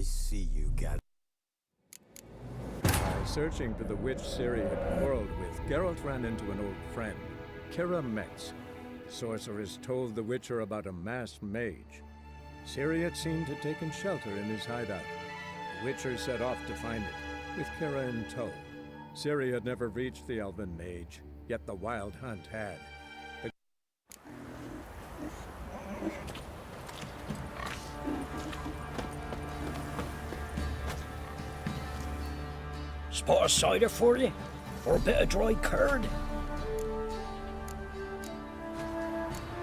see you got... By searching for the witch Ciri had quarreled with, Geralt ran into an old friend, Kira Metz. Sorceress told the Witcher about a masked mage. Ciri had seemed to have taken shelter in his hideout. The Witcher set off to find it, with Kira in tow. Ciri had never reached the elven mage, yet the Wild Hunt had. Spot of cider for you? Or a bit of dry curd?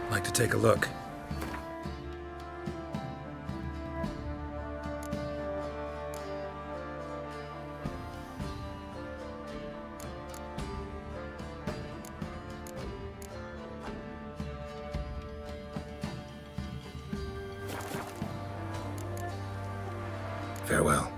Like to take a look. Farewell.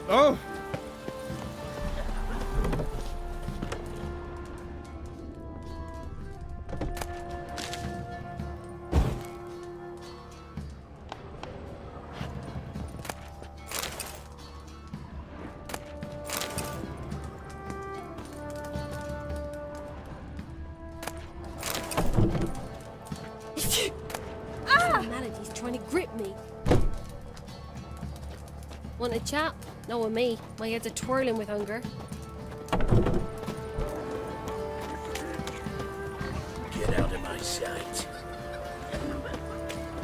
Oh! Melody's trying to grip me. Want a chat? No, with me. My head's a twirling with hunger. Get out of my sight.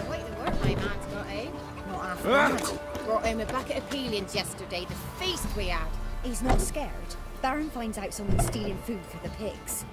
Quite the work my man's got, eh? Not half bad. Brought home a bucket of peelings yesterday, the feast we had. He's not scared. Baron finds out someone's stealing food for the pigs.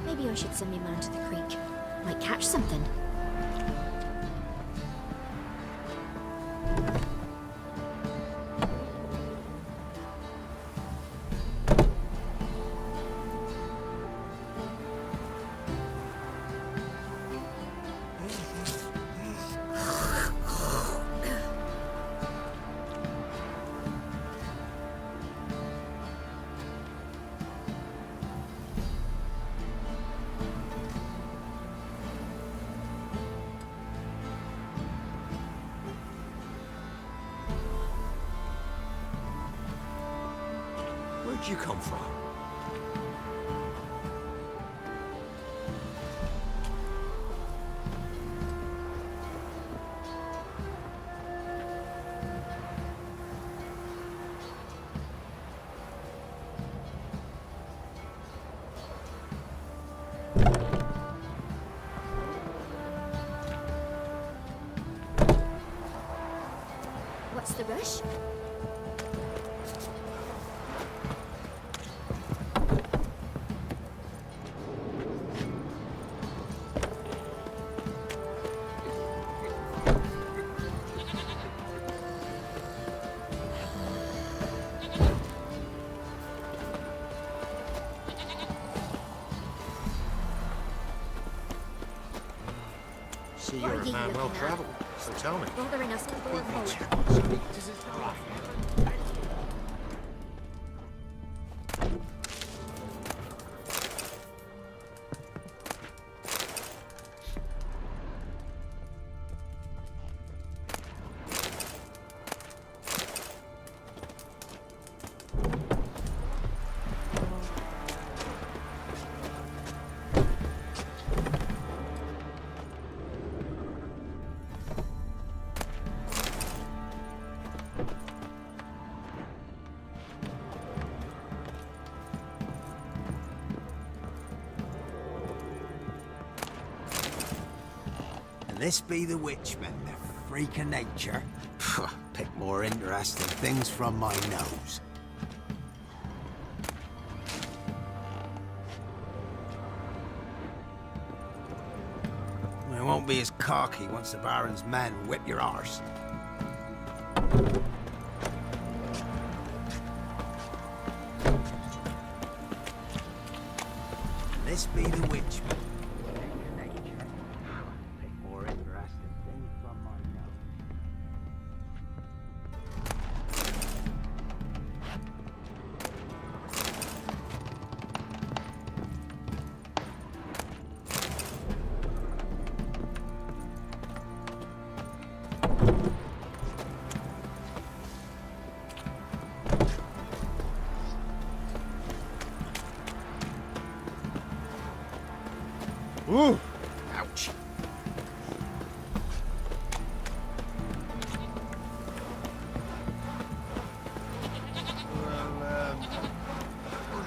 Maybe I should send my man to the creek. Might catch something. Where'd you come from? the rush? See, What you're are a you man well looking at? travelled, so tell me. Bothering us to boil hold. And this be the Witchman, the freak of nature. Pick more interesting things from my nose. I won't be as cocky once the Baron's men whip your arse. And this be the Witchman. More interesting things from my nose. Ooh! Ouch.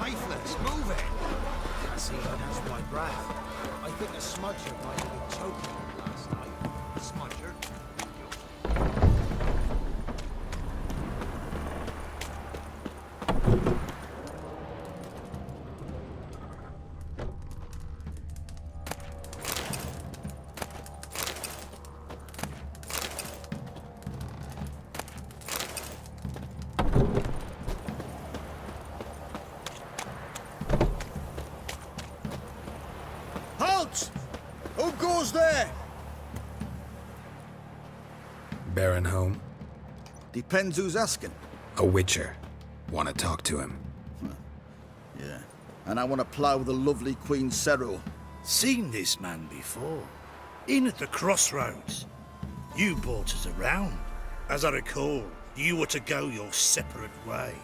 Lifeless, move it! Can't see how that's my breath. I think a smudger might have been choking me last night. Smudger? Halt! Who goes there? Baron home? Depends who's asking. A witcher. Want to talk to him. Yeah. And I want to plough the lovely Queen Cero. Seen this man before. In at the crossroads. You brought us around. As I recall, you were to go your separate way.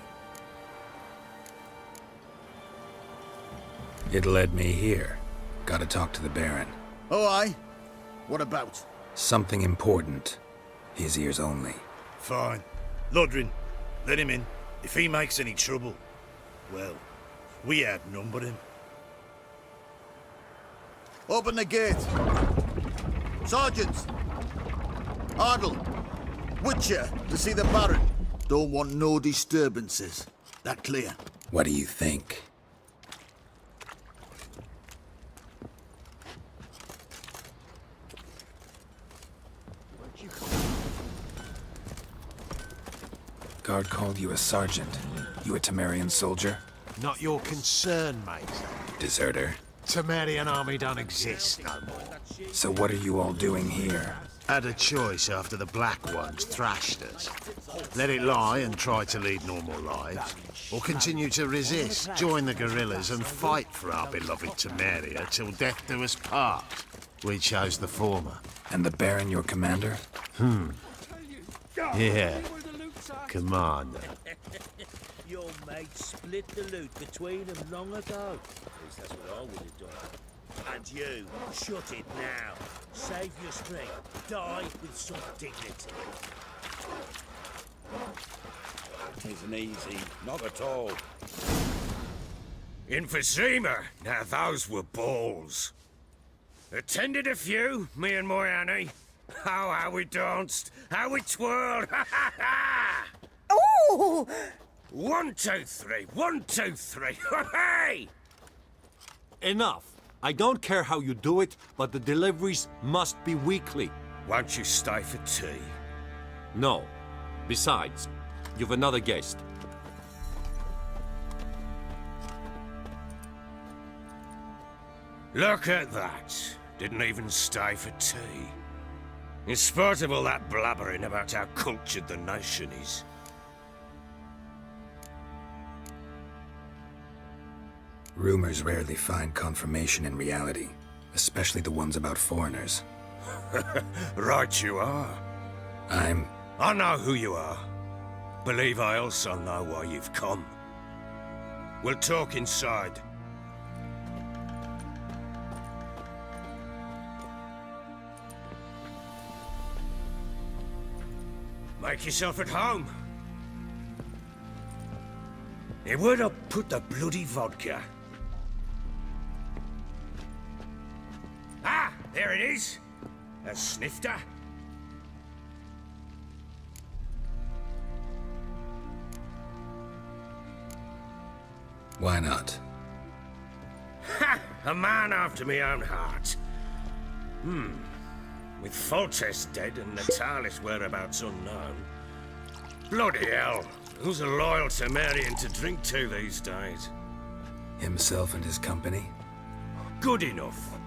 It led me here. Gotta talk to the Baron. Oh, aye? What about? Something important. His ears only. Fine. Lodrin, let him in. If he makes any trouble, well, we outnumber him. Open the gate. Sergeants! Ardle! Witcher, to see the Baron. Don't want no disturbances. That clear? What do you think? Guard called you a sergeant. You a Temerian soldier? Not your concern, mate. Deserter. Temerian army don't exist no more. So what are you all doing here? Had a choice after the Black Ones thrashed us. Let it lie and try to lead normal lives, or continue to resist, join the guerrillas and fight for our beloved Temeria till death do us part. We chose the former. And the Baron your commander? Yeah. Commander. Your mate split the loot between them long ago. At least that's what I would have done. And you, shut it now. Save your strength. Die with some dignity. Isn't easy. Not at all. Emphysema. Now those were balls. Attended a few, me and my Annie. Oh, how we danced, how we twirled, ha ha ha! 1, 2, 3. 1, 2, 3. Hey! Enough. I don't care how you do it, but the deliveries must be weekly. Won't you stay for tea? No. Besides, you've another guest. Look at that. Didn't even stay for tea. In spite of all that blabbering about how cultured the nation is. Rumors rarely find confirmation in reality, especially the ones about foreigners. Right you are. I know who you are. Believe I also know why you've come. We'll talk inside. Make yourself at home. Hey, where'd I put the bloody vodka? Ah, there it is. A snifter. Why not? Ha! A man after my own heart. With Foltest dead and Natalis whereabouts unknown. Bloody hell. Who's a loyal Temerian to drink to these days? Himself and his company? Good enough.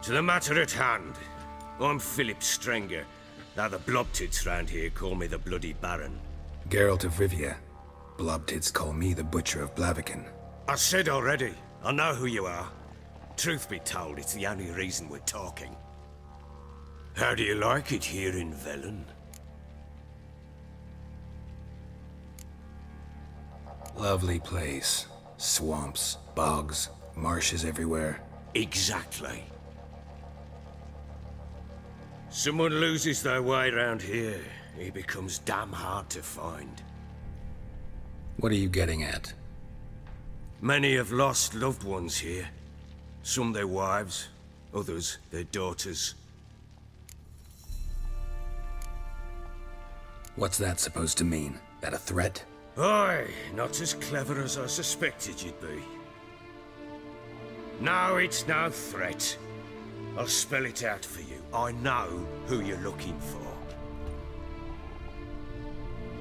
To the matter at hand. I'm Philip Strenger. Now the Blobtits round here call me the Bloody Baron. Geralt of Rivia. Blobtits call me the Butcher of Blaviken. I said already, I know who you are. Truth be told, it's the only reason we're talking. How do you like it here in Velen? Lovely place. Swamps, bogs, marshes everywhere. Exactly. Someone loses their way round here, he becomes damn hard to find. What are you getting at? Many have lost loved ones here. Some their wives, others their daughters. What's that supposed to mean? That a threat? Aye, not as clever as I suspected you'd be. No, it's no threat. I'll spell it out for you. I know who you're looking for.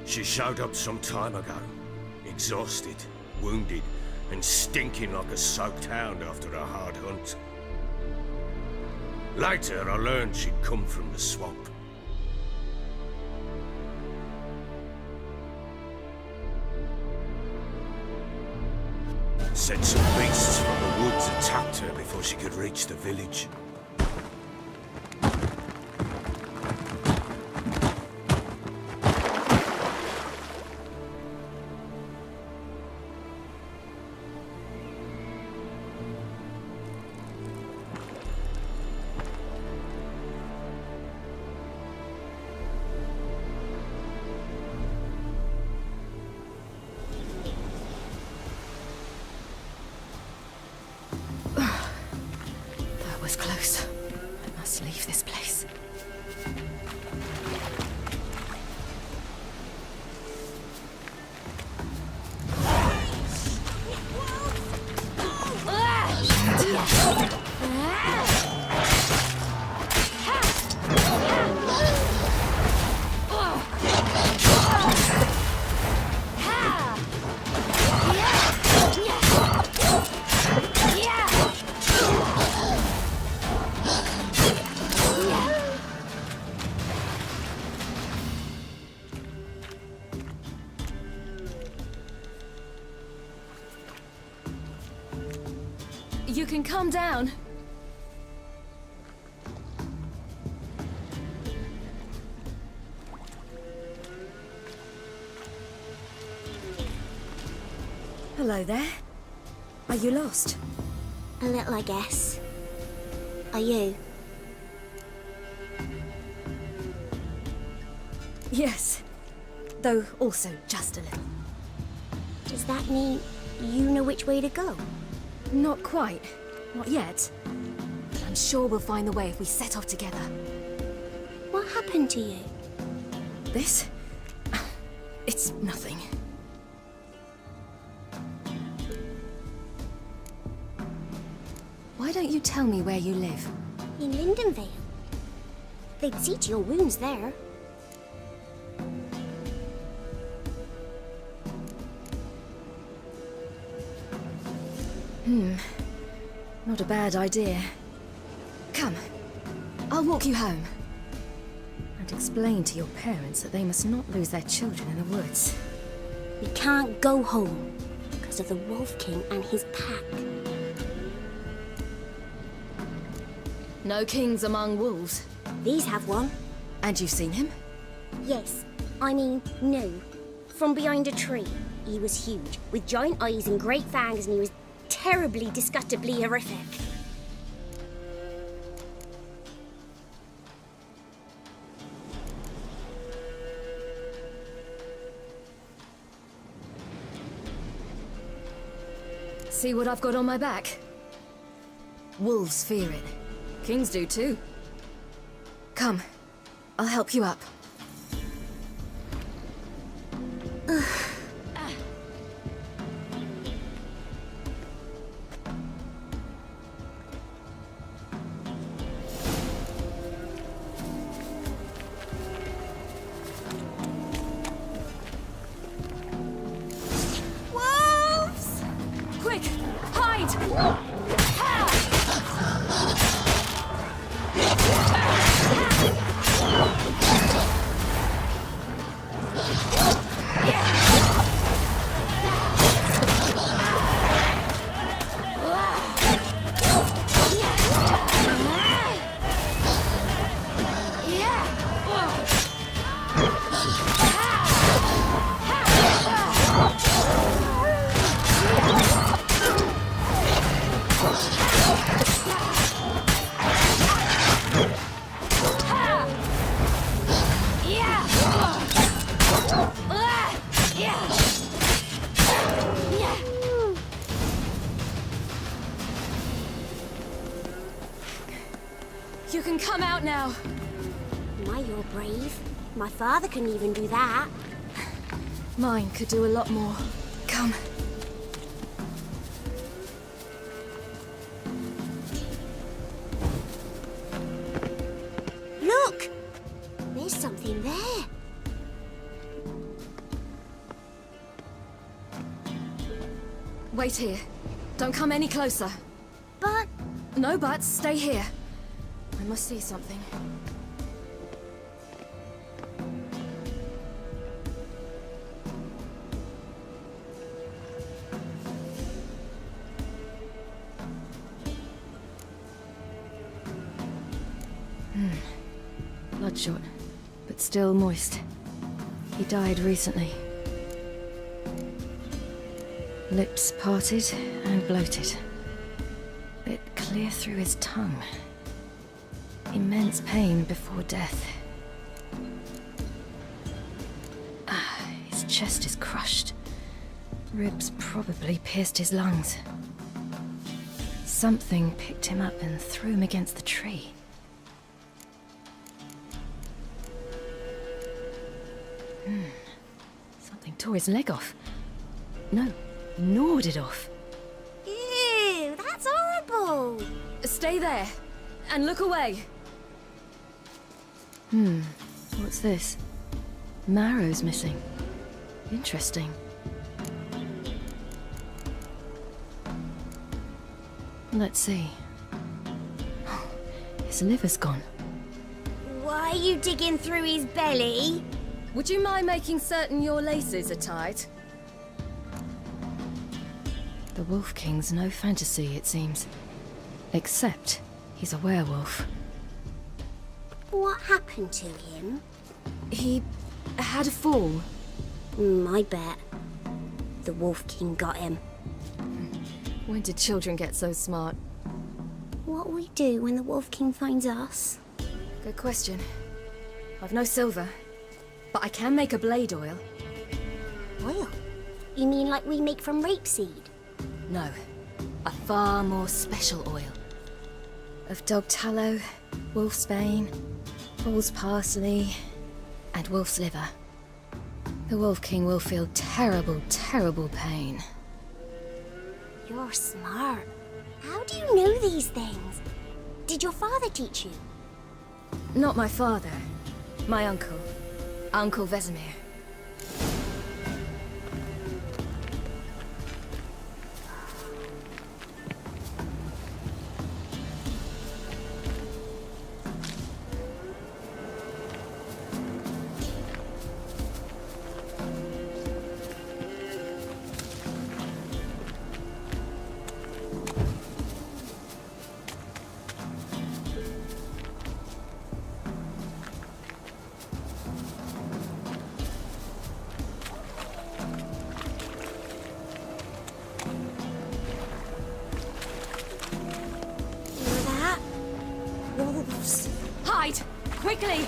She showed up some time ago. Exhausted, wounded, and stinking like a soaked hound after a hard hunt. Later, I learned she'd come from the swamp. Said some beasts from the woods attacked her before she could reach the village. Close. I must leave this place. You can calm down. Hello there. Are you lost? A little, I guess. Are you? Yes. Though also just a little. Does that mean you know which way to go? Not quite. Not yet. But I'm I'm sure we'll find the way if we set off together. What happened to you? This? It's nothing. Why don't you tell me where you live? In Lindenvale. They'd see to your wounds there. Not a bad idea. Come, I'll walk you home. And explain to your parents that they must not lose their children in the woods. We can't go home because of the Wolf King and his pack. No kings among wolves. These have one. And you've seen him? Yes. I mean, no. From behind a tree. He was huge, with giant eyes and great fangs, and he was terribly, disgustingly horrific. See what I've got on my back? Wolves fear it. Kings do too. Come, I'll help you up. Wolves! Quick, hide! You can come out now. My, you're brave. My father couldn't even do that. Mine could do a lot more. Come. Look! There's something there. Wait here. Don't come any closer. But... No buts. Stay here. I must see something. Bloodshot, but still moist. He died recently. Lips parted and bloated. Bit clear through his tongue. Immense pain before death. His chest is crushed. Ribs probably pierced his lungs. Something picked him up and threw him against the tree. Something tore his leg off. No, gnawed it off. Ew, that's horrible! Stay there, and look away. What's this? Marrow's missing. Interesting. Let's see. His liver's gone. Why are you digging through his belly? Would you mind making certain your laces are tied? The Wolf King's no fantasy, it seems. Except he's a werewolf. What happened to him? He had a fall. I bet. The Wolf King got him. When did children get so smart? What'll we do when the Wolf King finds us? Good question. I've no silver, but I can make a blade oil. Oil? You mean like we make from rapeseed? No, a far more special oil. of dog tallow, wolf's bane, bull's parsley, and wolf's liver. The Wolf King will feel terrible, terrible pain. You're smart. How do you know these things? Did your father teach you? Not my father. My uncle. Uncle Vesemir. Wolves. Hide! Quickly!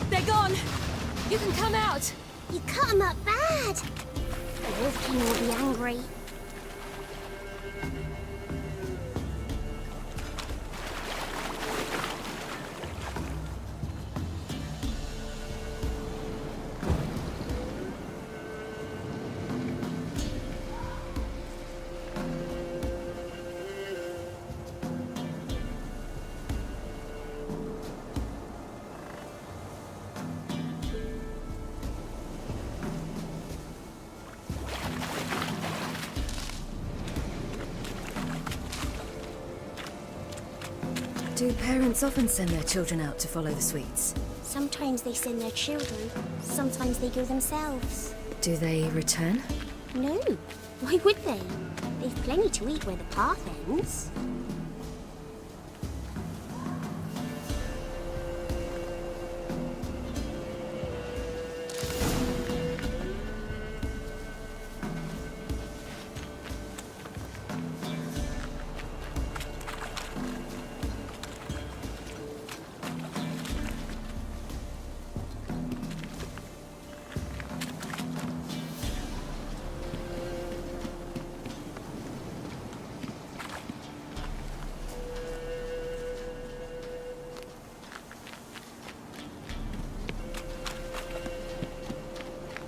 They're gone! You can come out! You cut him up bad. The Wolf King will be angry. Do parents often send their children out to follow the sweets? Sometimes they send their children, sometimes they go themselves. Do they return? No, why would they? They've plenty to eat where the path ends.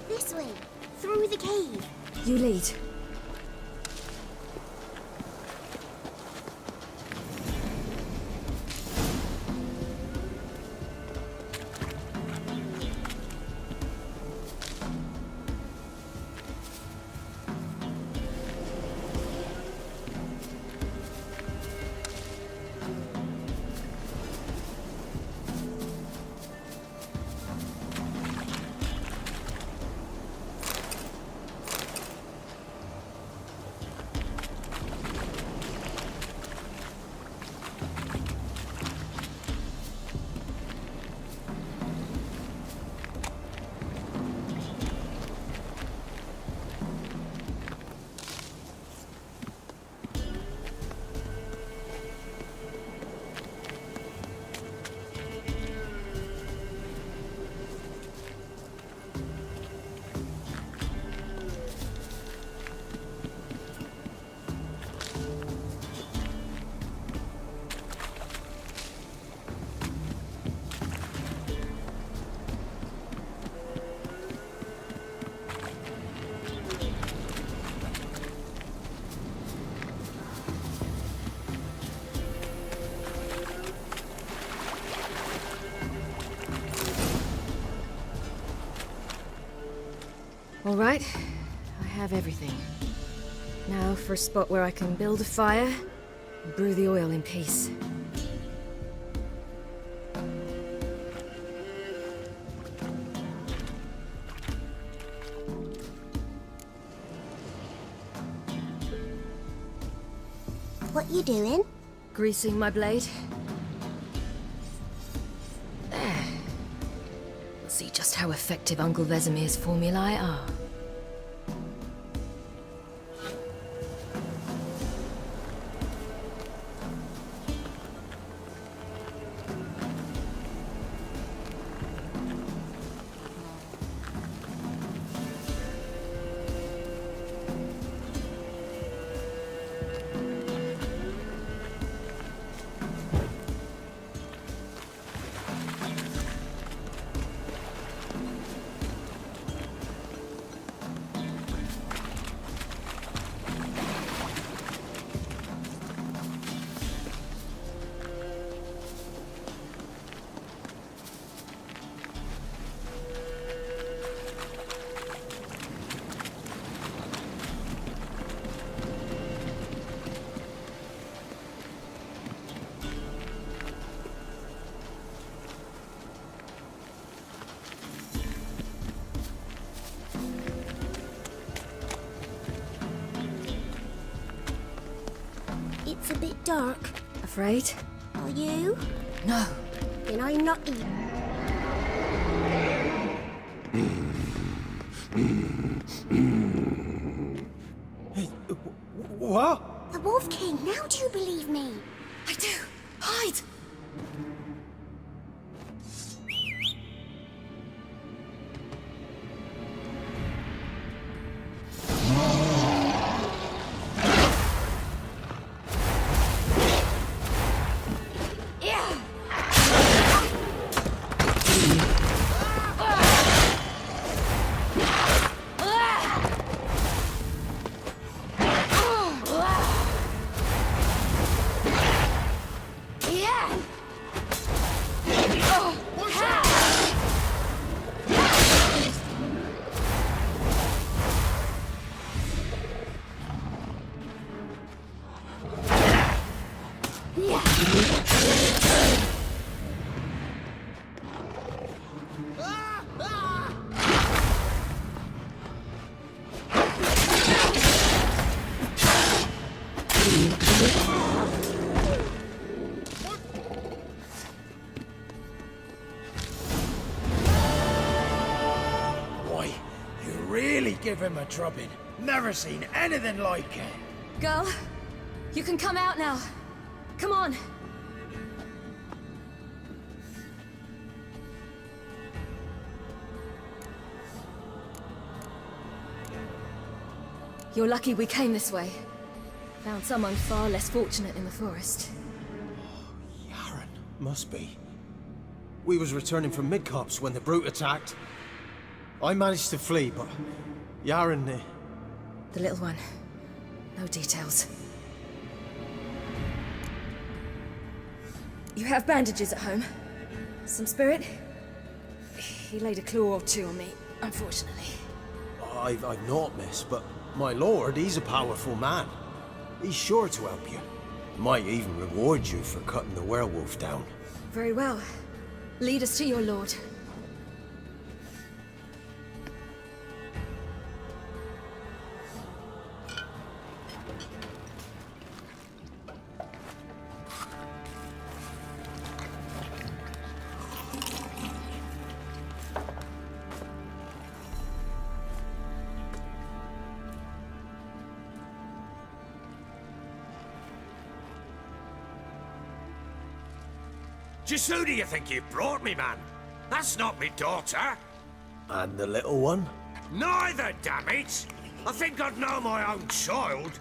This way, through the cave. You lead. All right, I have everything. Now for a spot where I can build a fire and brew the oil in peace. What you doing? Greasing my blade. There. We'll see just how effective Uncle Vesemir's formulae are. It's a bit dark. Afraid? Are you? No. Then I'm not eating. What? The Wolf King, now do you believe me? I do. Hide! Boy, you really give him a drubbing. Never seen anything like it. Girl, you can come out now. Come on. You're lucky we came this way. Found someone far less fortunate in the forest. Yaren, must be. We was returning from Midcops when the brute attacked. I managed to flee, but Yaren... The little one. No details. You have bandages at home? Some spirit? He laid a claw or two on me, unfortunately. I've not, miss, but my lord, he's a powerful man. He's sure to help you. Might even reward you for cutting the werewolf down. Very well. Lead us to your lord. Just who do you think you brought me, man? That's not me daughter. And the little one? Neither, damn it! I think I'd know my own child.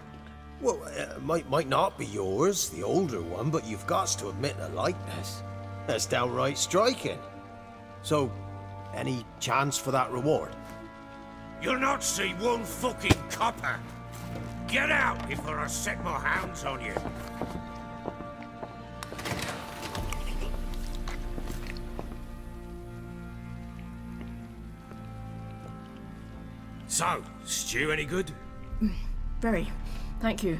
Well, might not be yours, the older one, but you've got to admit a likeness. That's downright striking. So, any chance for that reward? You'll not see one fucking copper. Get out before I set my hounds on you. So, stew any good? Very. Thank you.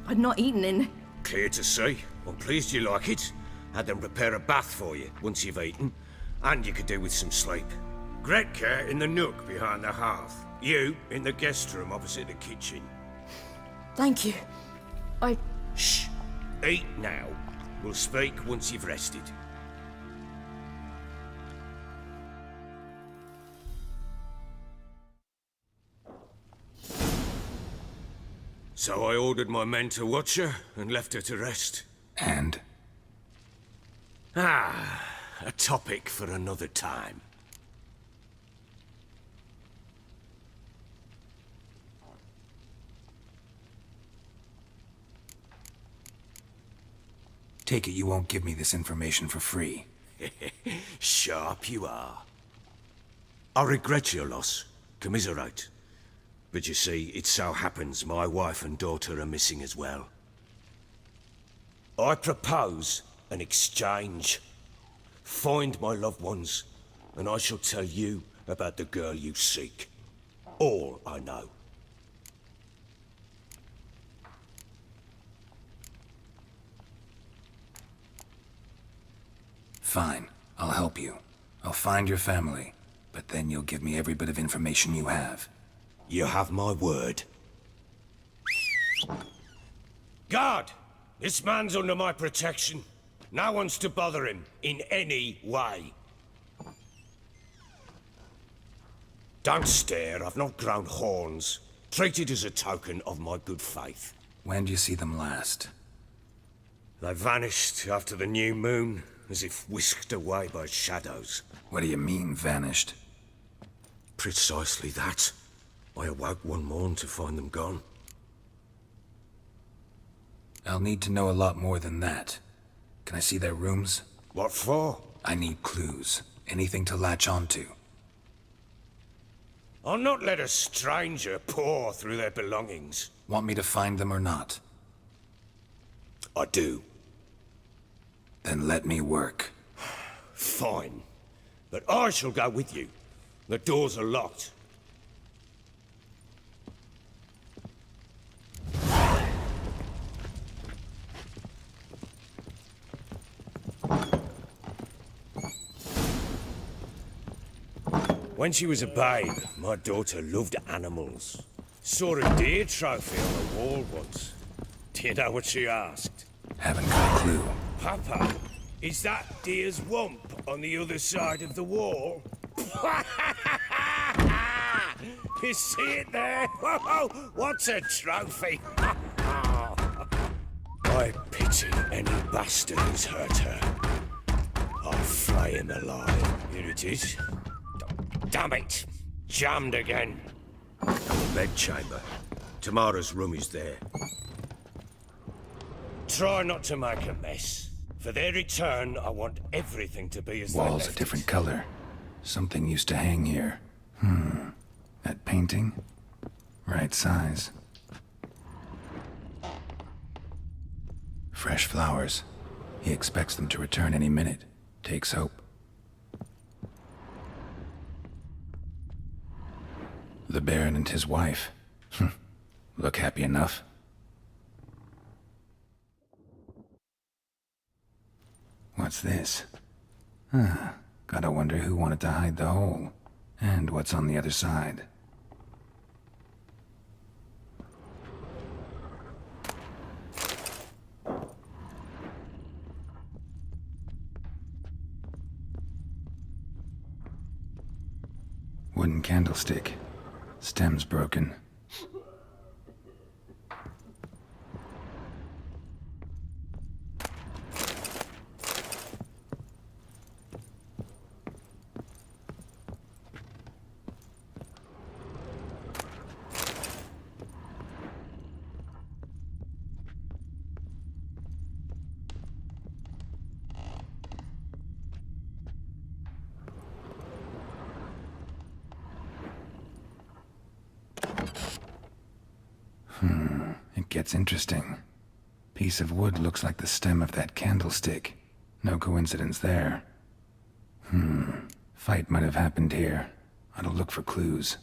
I'd not eaten in... Clear to see. I'm pleased you like it. Had them prepare a bath for you once you've eaten. And you could do with some sleep. Gretka in the nook behind the hearth. You in the guest room opposite the kitchen. Thank you. Shh! Eat now. We'll speak once you've rested. So I ordered my men to watch her and left her to rest. And? A topic for another time. Take it you won't give me this information for free. Sharp you are. I regret your loss. Commiserate. But you see, it so happens my wife and daughter are missing as well. I propose an exchange. Find my loved ones, and I shall tell you about the girl you seek. All I know. Fine. I'll help you. I'll find your family. But then you'll give me every bit of information you have. You have my word. Guard! This man's under my protection. No one's to bother him in any way. Don't stare, I've not grown horns. Treat it as a token of my good faith. When did you see them last? They vanished after the new moon, as if whisked away by shadows. What do you mean, vanished? Precisely that. I awoke one morn to find them gone. I'll need to know a lot more than that. Can I see their rooms? What for? I need clues. Anything to latch onto. I'll not let a stranger pore through their belongings. Want me to find them or not? I do. Then let me work. Fine. But I shall go with you. The doors are locked. When she was a babe, my daughter loved animals. Saw a deer trophy on the wall once. Do you know what she asked? Haven't got a clue. Papa, is that deer's wump on the other side of the wall? You see it there? Whoa, what's a trophy? I pity any bastard who's hurt her. I'll flay him alive. Here it is. Damn it! Jammed again. The bedchamber. Tamara's room is there. Try not to make a mess. For their return, I want everything to be as they Walls a left different it. color. Something used to hang here. That painting? Right size. Fresh flowers. He expects them to return any minute. Takes hope. The Baron and his wife. Look happy enough. What's this? Gotta wonder who wanted to hide the hole. And what's on the other side. Wooden candlestick. Stem's broken. It gets interesting. Piece of wood looks like the stem of that candlestick. No coincidence there. Fight might have happened here. I'll look for clues.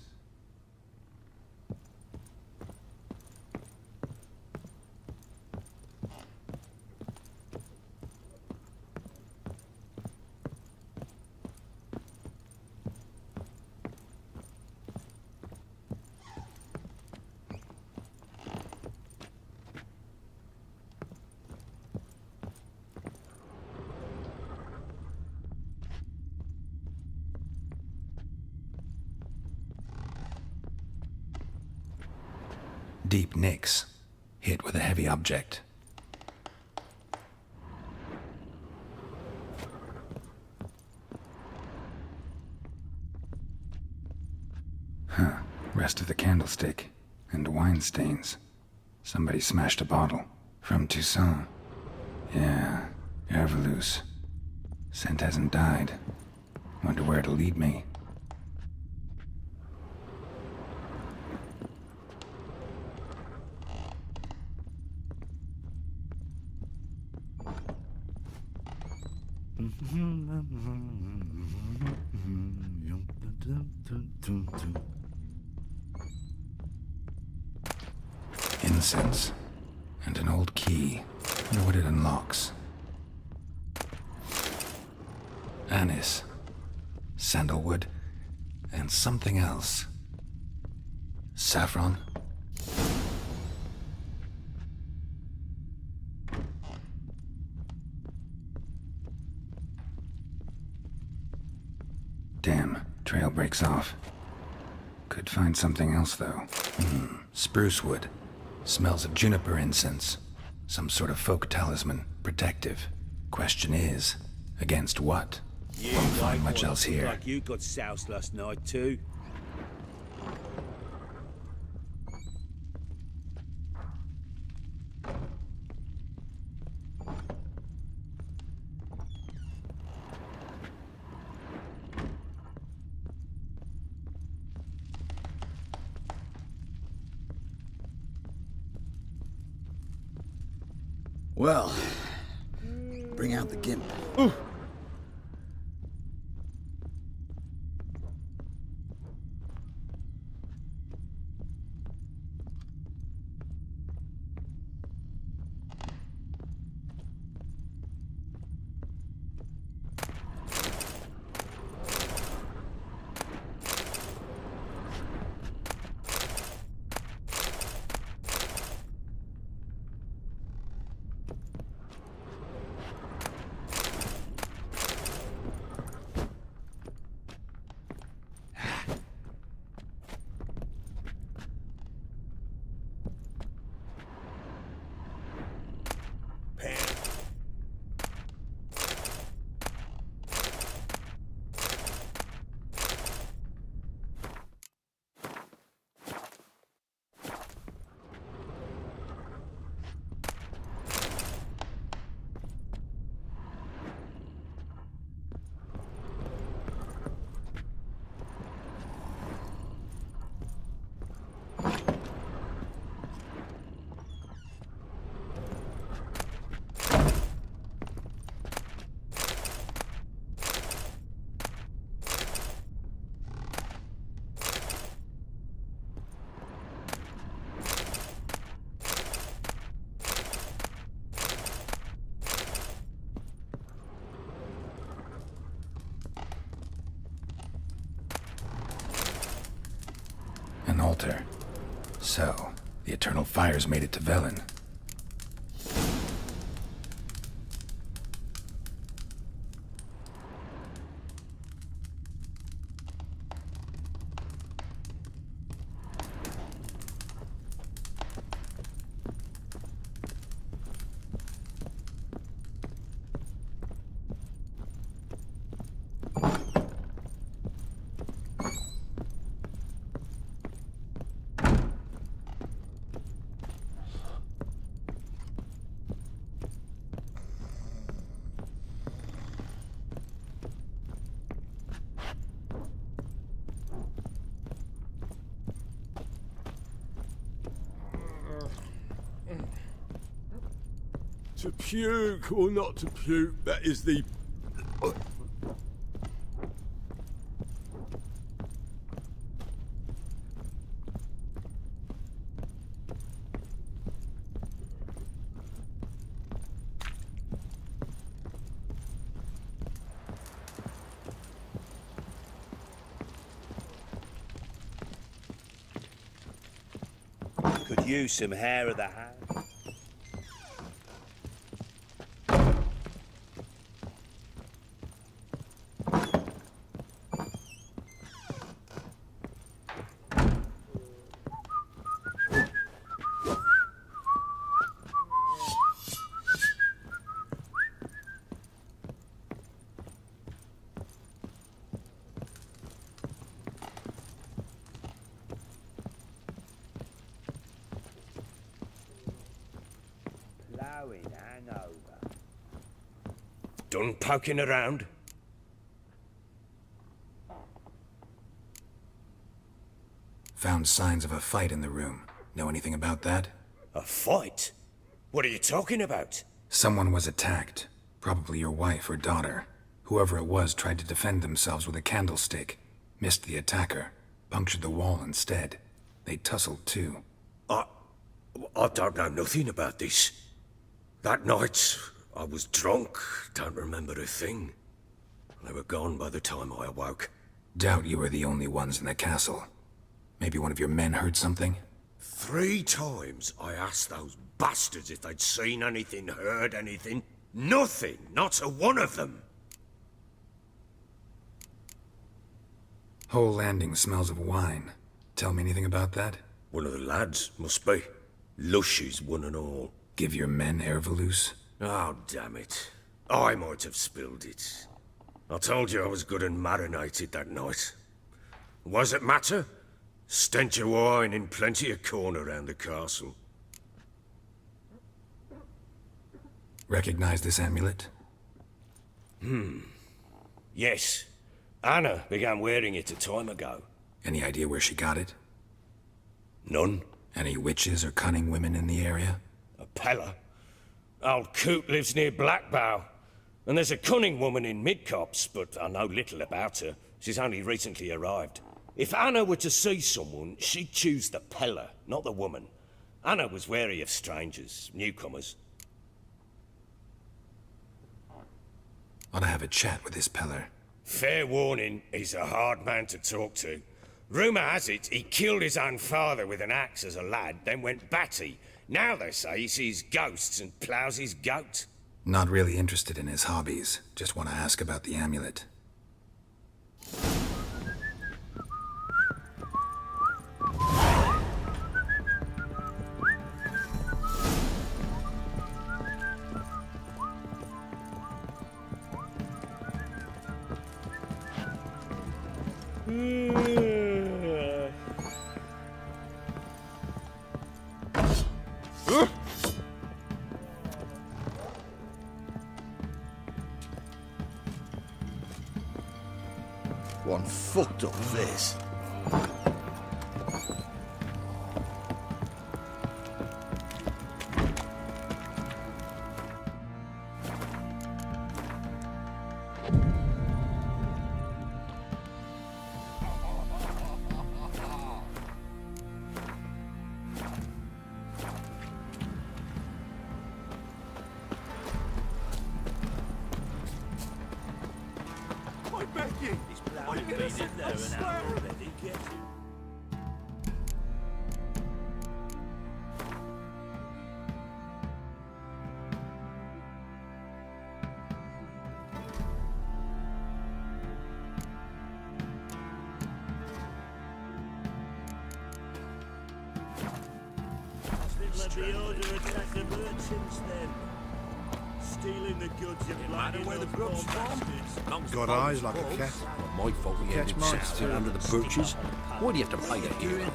Deep nicks, hit with a heavy object. Huh. Rest of the candlestick. And wine stains. Somebody smashed a bottle. From Toussaint. Yeah, Herveloos. Scent hasn't died. Wonder where it'll lead me. Incense. And an old key. Wonder what it unlocks. Anise. Sandalwood. And something else. Saffron. Damn, trail breaks off. Could find something else, though. Spruce wood. Smells of juniper incense. Some sort of folk talisman. Protective. Question is, against what? Won't find much else here. Like you got soused last night too. Well, bring out the gimp. An altar. So, the Eternal Fires made it to Velen. To puke or not to puke, that is the... Could use some hair of the hand. going hangover. Done poking around? Found signs of a fight in the room. Know anything about that? A fight? What are you talking about? Someone was attacked. Probably your wife or daughter. Whoever it was tried to defend themselves with a candlestick. Missed the attacker. Punctured the wall instead. They tussled too. I don't know nothing about this. That night, I was drunk, don't remember a thing. They were gone by the time I awoke. Doubt you were the only ones in the castle. Maybe one of your men heard something? 3 times I asked those bastards if they'd seen anything, heard anything. Nothing, not a one of them. Whole landing smells of wine. Tell me anything about that? One of the lads, must be. Lushes, one and all. Give your men Ervelus? Oh, damn it. I might have spilled it. I told you I was good and marinated that night. Was it matter? Stench of wine in plenty of corn around the castle. Recognize this amulet? Yes. Anna began wearing it a time ago. Any idea where she got it? None. Any witches or cunning women in the area? A Pella. Old Coot lives near Blackbow. And there's a cunning woman in Midcopse, but I know little about her. She's only recently arrived. If Anna were to see someone, she'd choose the Pella, not the woman. Anna was wary of strangers, newcomers. Ought to have a chat with this Peller. Fair warning, he's a hard man to talk to. Rumour has it he killed his own father with an axe as a lad, then went batty. Now they say he sees ghosts and ploughs his goat. Not really interested in his hobbies. Just want to ask about the amulet. One fucked up this. I beg you! I've been in there an hour already, get him. Let the order attack the merchants then. Stealing the goods of bloody where the poor grub's from. bastards. Got eyes like a cat. My fault we Catch ended mice south too. under the birches. Why do you have to play a hero?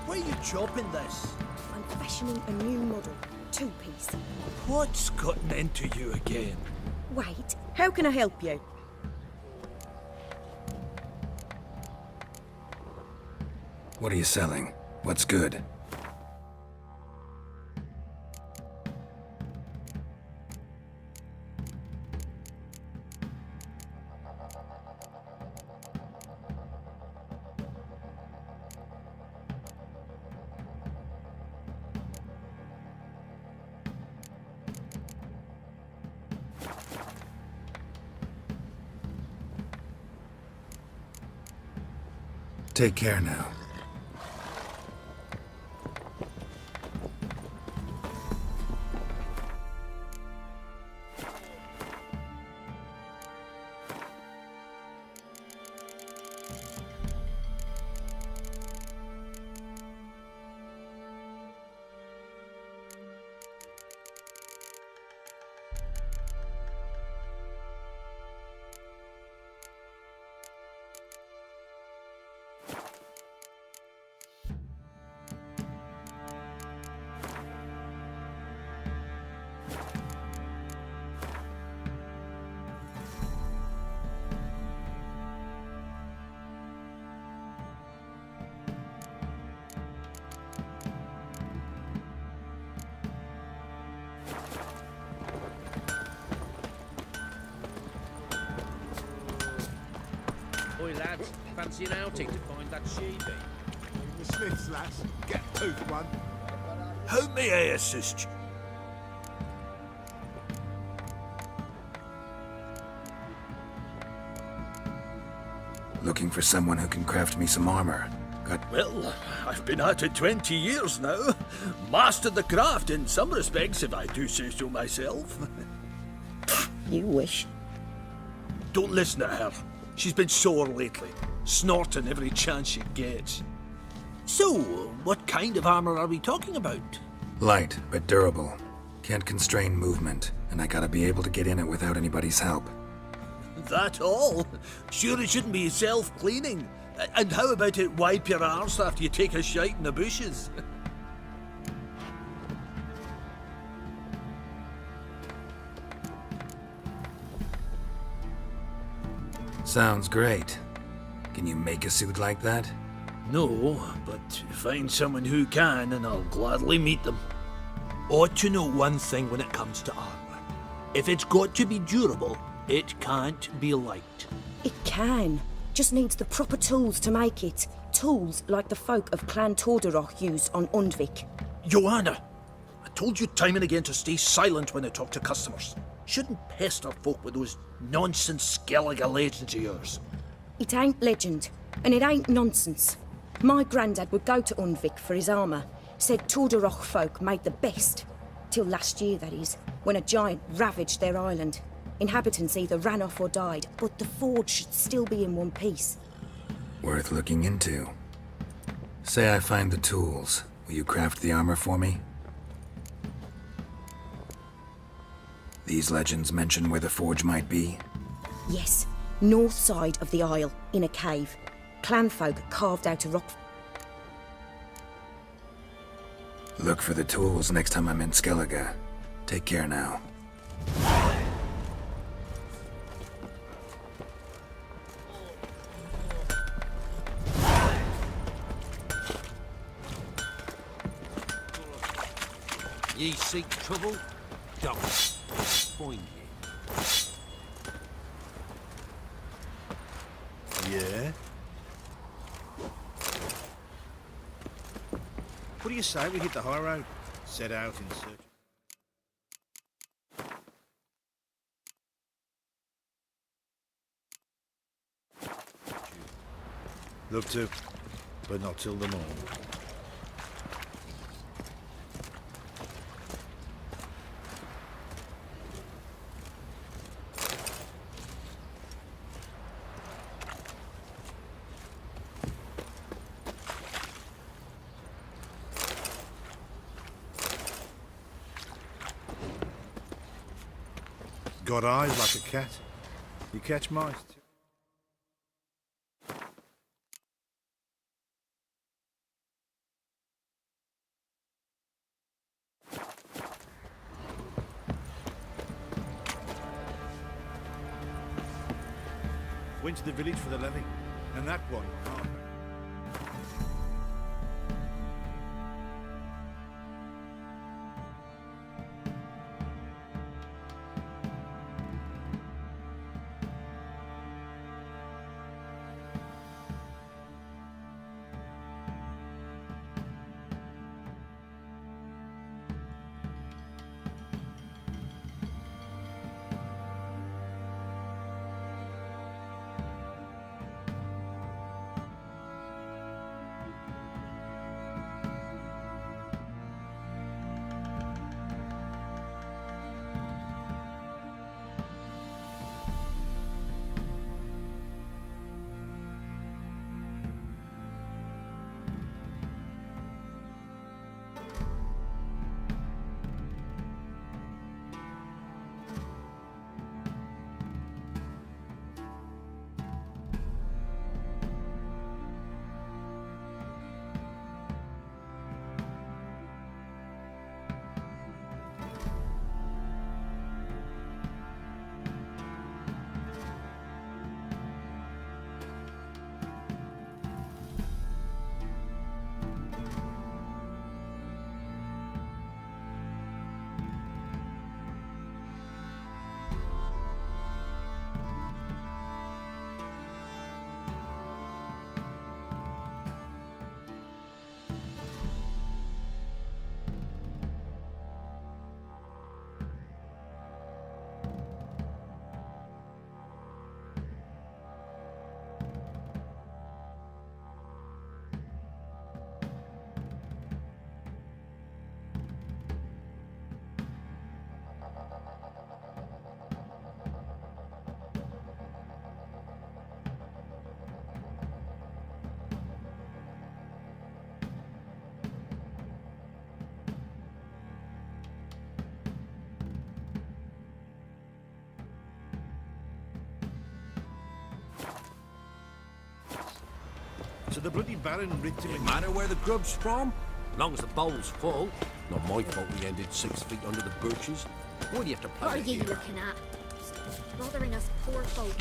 Where you chopping this? I'm fashioning a new model. 2-piece. What's gotten into you again? Wait, how can I help you? What are you selling? What's good? Take care now. Fancy an outing to find that sheepy? The Smiths, lads. Get tooth one. How may I assist you? Looking for someone who can craft me some armor. Well, I've been at it 20 years now. Mastered the craft in some respects, if I do say so myself. You wish. Don't listen to her. She's been sore lately, snorting every chance she gets. So, what kind of armor are we talking about? Light, but durable. Can't constrain movement, and I gotta be able to get in it without anybody's help. That all? Sure it shouldn't be self-cleaning. And how about it wipe your arse after you take a shite in the bushes? Sounds great. Can you make a suit like that? No, but find someone who can and I'll gladly meet them. Ought to know one thing when it comes to armor. If it's got to be durable, it can't be light. It can. Just needs the proper tools to make it. Tools like the folk of Clan Tordaroch used on Undvik. Joanna, I told you time and again to stay silent when I talk to customers. Shouldn't pester folk with those nonsense Skellige legends of yours. It ain't legend, and it ain't nonsense. My granddad would go to Undvik for his armour. Said Tordaroch folk made the best. Till last year, that is, when a giant ravaged their island. Inhabitants either ran off or died, but the forge should still be in one piece. Worth looking into. Say I find the tools. Will you craft the armor for me? These legends mention where the forge might be? Yes, north side of the isle, in a cave. Clanfolk carved out a rock. Look for the tools next time I'm in Skellige. Take care now. Ye seek trouble? Don't find you. Yeah? What do you say we hit the high road? Set out in search. Look to, but not till the morning. Got eyes like a cat. You catch mice. Went to the village for the levy, and that one. So the bloody Baron ripped him No matter where the grub's from, as long as the bowl's full. Not my fault we ended 6 feet under the birches. Why do you have to play What are it you here? looking at? Bothering us poor folk.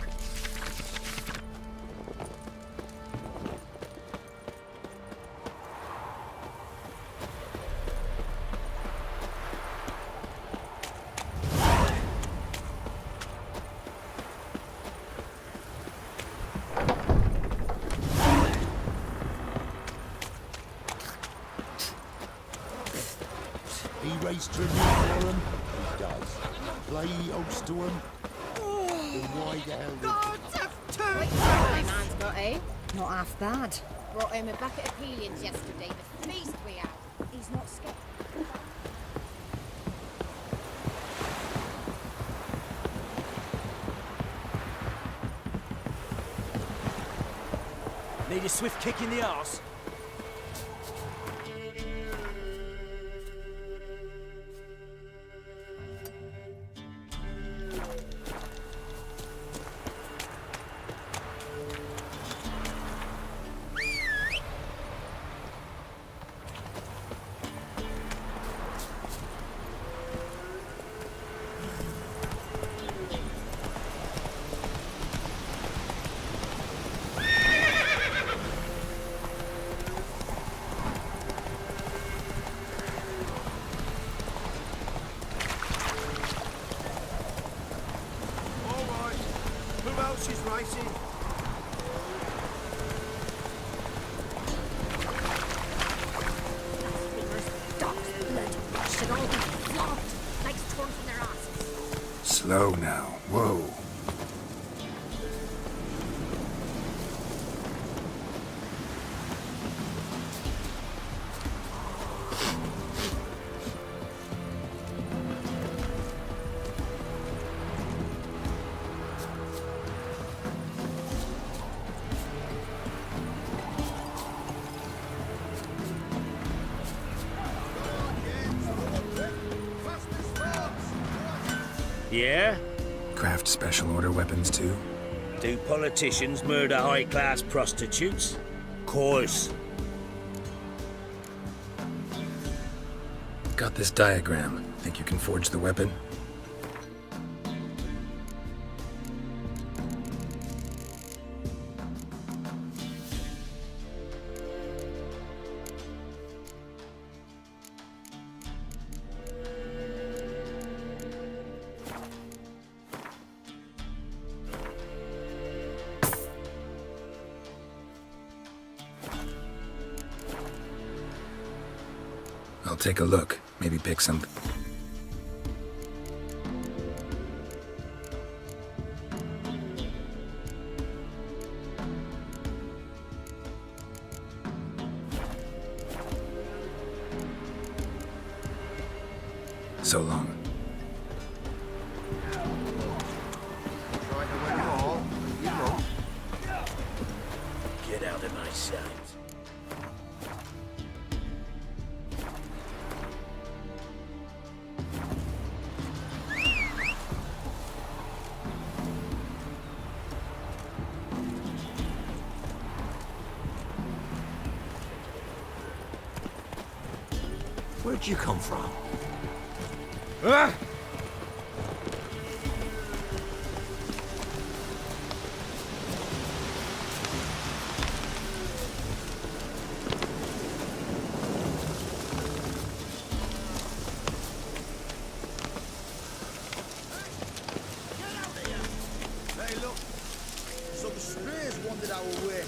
He raised tribute for him. He does. Play host to him. Then why the hell did My man's got eh? Not half bad. Brought him a bucket of peelings yesterday. The feast we had. He's not scared. Need a swift kick in the arse? Who else is racing? Dogs, blood, should all be flogged, legs torn from their asses. Slow now. Whoa. Yeah? Craft special order weapons too? Do politicians murder high-class prostitutes? Course. Got this diagram. Think you can forge the weapon? I'll take a look. Maybe pick some. So long. Get out of my sight. Where'd you come from? Ah! Hey, look. Some spears wandered our way.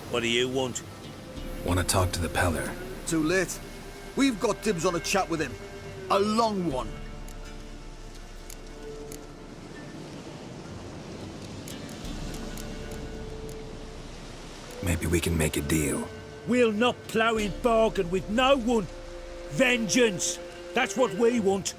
What do you want? Want to talk to the Peller? Too late. We've got dibs on a chat with him. A long one. Maybe we can make a deal. We'll not plough in bargain with no one. Vengeance! That's what we want.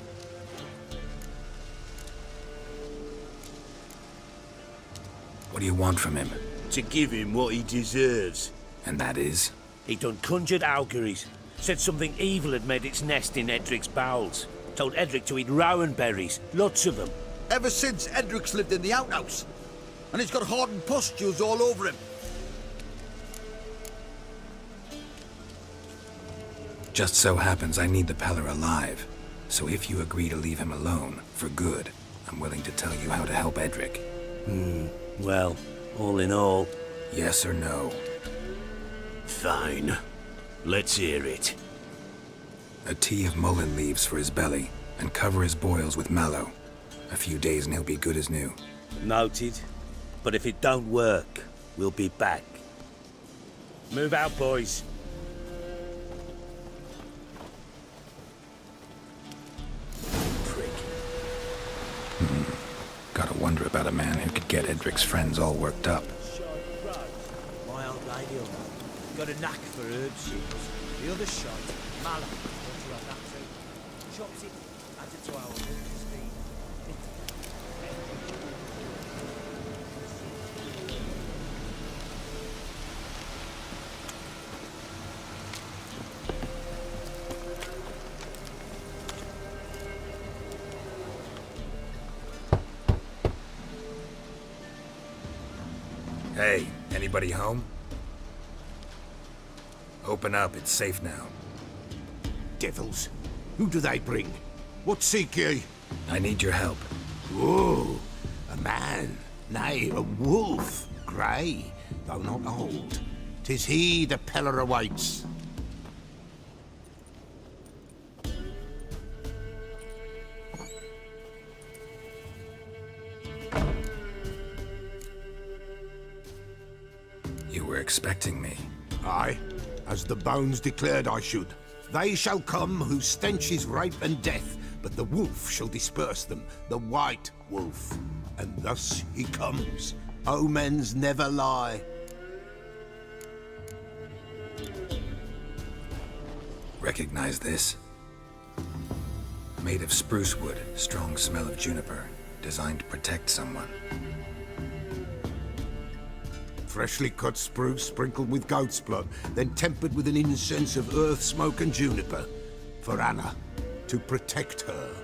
What do you want from him? To give him what he deserves. And that is? He done conjured auguries. Said something evil had made its nest in Edric's bowels. Told Edric to eat rowan berries. Lots of them. Ever since Edric's lived in the outhouse. And he's got hardened pustules all over him. Just so happens I need the Peller alive. So if you agree to leave him alone, for good, I'm willing to tell you how to help Edric. Well, all in all... Yes or no? Fine. Let's hear it. A tea of mullein leaves for his belly, and cover his boils with mallow. A few days and he'll be good as new. Noted. But if it don't work, we'll be back. Move out, boys. Gotta wonder about a man who could get Edric's friends all worked up. My old lady got a knack for herb shields. The other shot, mallow. Want to have that too? Chops it, adds it to our horse's feed. Hey, anybody home? Open up, it's safe now. Devils. Who do they bring? What seek ye? I need your help. Whoa, a man, nay, a wolf, grey, though not old. 'Tis he the Peller awaits. You were expecting me. Aye, as the bones declared I should. They shall come whose stench is rape and death, but the wolf shall disperse them, the white wolf. And thus he comes. Omens never lie. Recognize this? Made of spruce wood, strong smell of juniper, designed to protect someone. Freshly cut spruce sprinkled with goat's blood, then tempered with an incense of earth, smoke and juniper. For Anna, to protect her.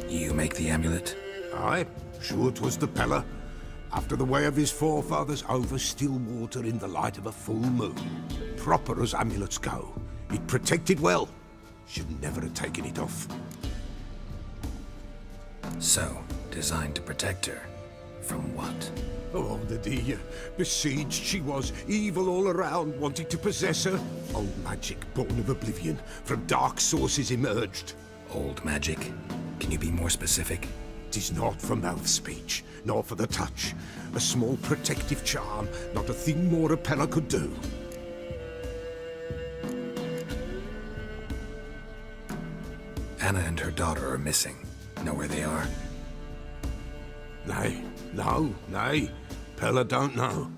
You make the amulet? Aye, sure 'twas the Peller. After the way of his forefathers, over still water in the light of a full moon. Proper as amulets go. It protected well. Should never have taken it off. So, designed to protect her. From what? Oh, the dear. Besieged she was, evil all around, wanting to possess her. Old magic, born of oblivion, from dark sources emerged. Old magic? Can you be more specific? 'Tis not for mouth speech, nor for the touch. A small protective charm, not a thing more a Peller could do. Anna and her daughter are missing. Know where they are? Nay, nay. Peller don't know.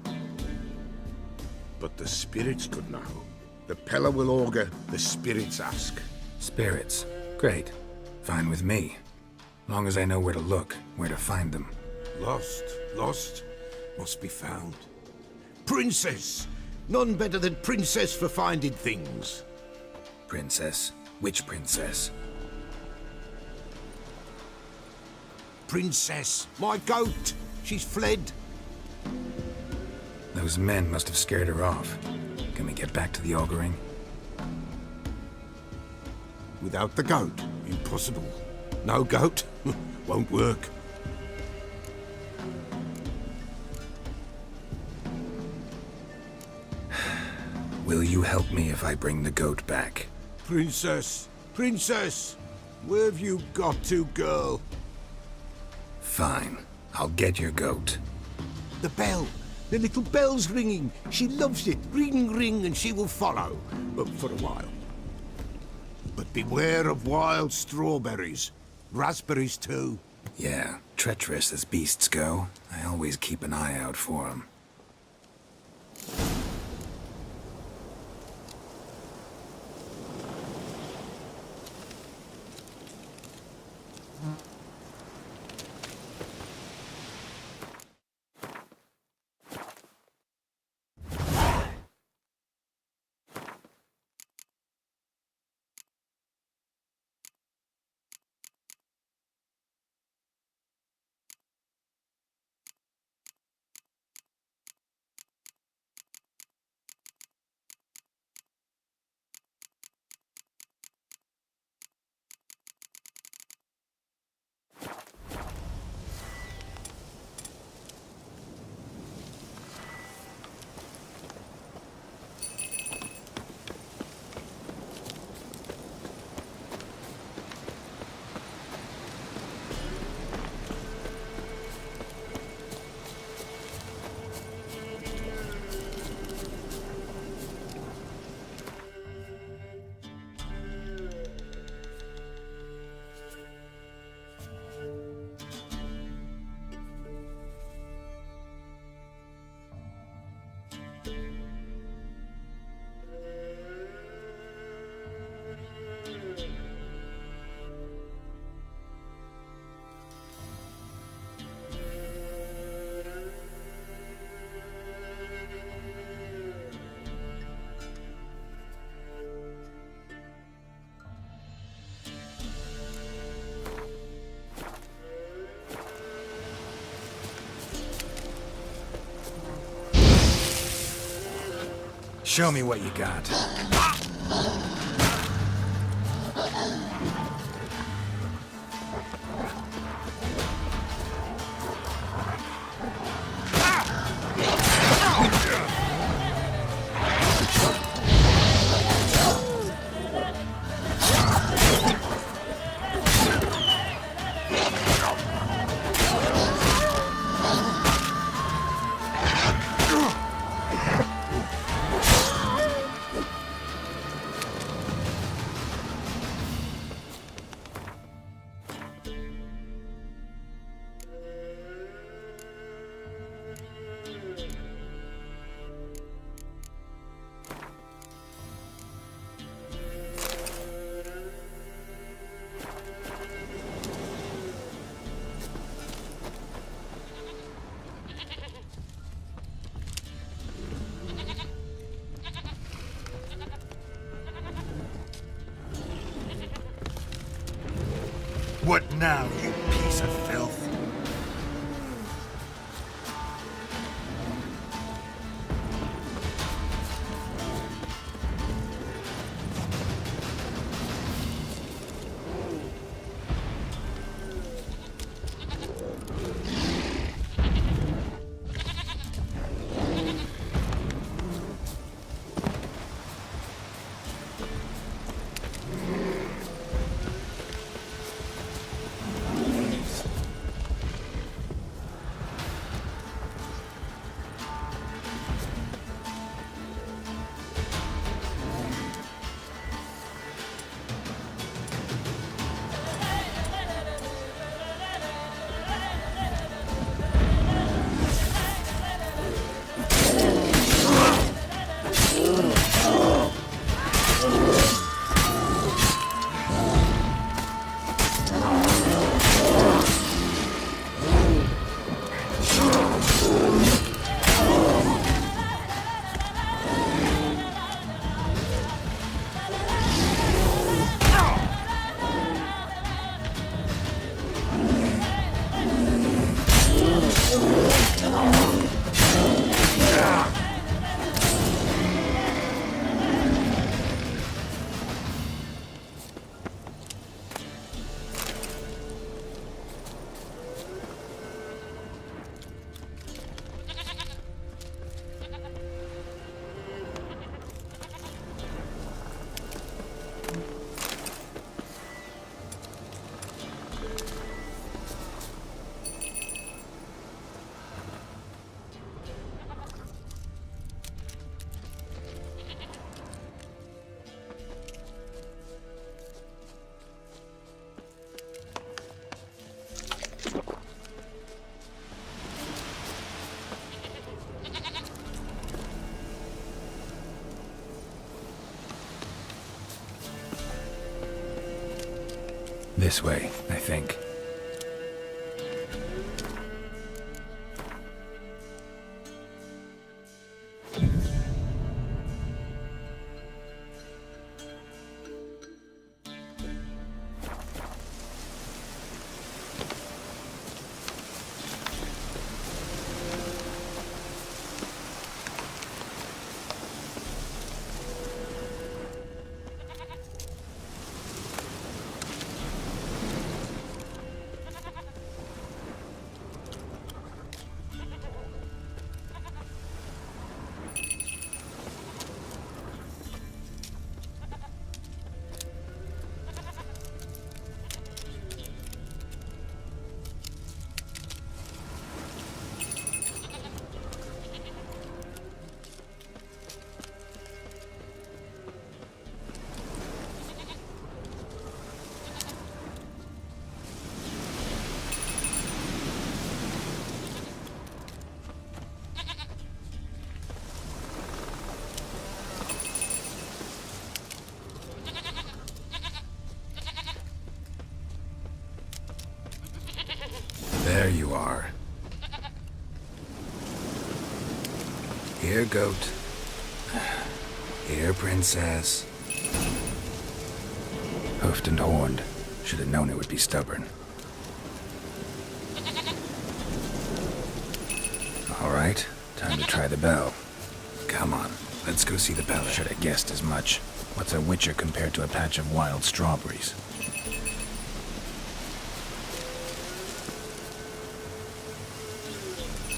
But the spirits could know. The Peller will augur, the spirits ask. Spirits? Great. Fine with me. Long as I know where to look, where to find them. Lost, must be found. Princess! None better than Princess for finding things. Princess? Which princess? Princess, my goat! She's fled. Those men must have scared her off. Can we get back to the auguring? Without the goat, impossible. No goat, won't work. Will you help me if I bring the goat back? Princess, where have you got to, girl? Fine. I'll get your goat. The bell. The little bell's ringing. She loves it. Ring, ring, and she will follow. But for a while. But beware of wild strawberries. Raspberries, too. Yeah, treacherous as beasts go. I always keep an eye out for them. Show me what you got. What now, you piece of filth? This way, I think. There you are. Here, goat. Here, princess. Hoofed and horned. Should have known it would be stubborn. All right, time to try the bell. Come on. Let's go see the Bella. Should have guessed as much. What's a witcher compared to a patch of wild strawberries?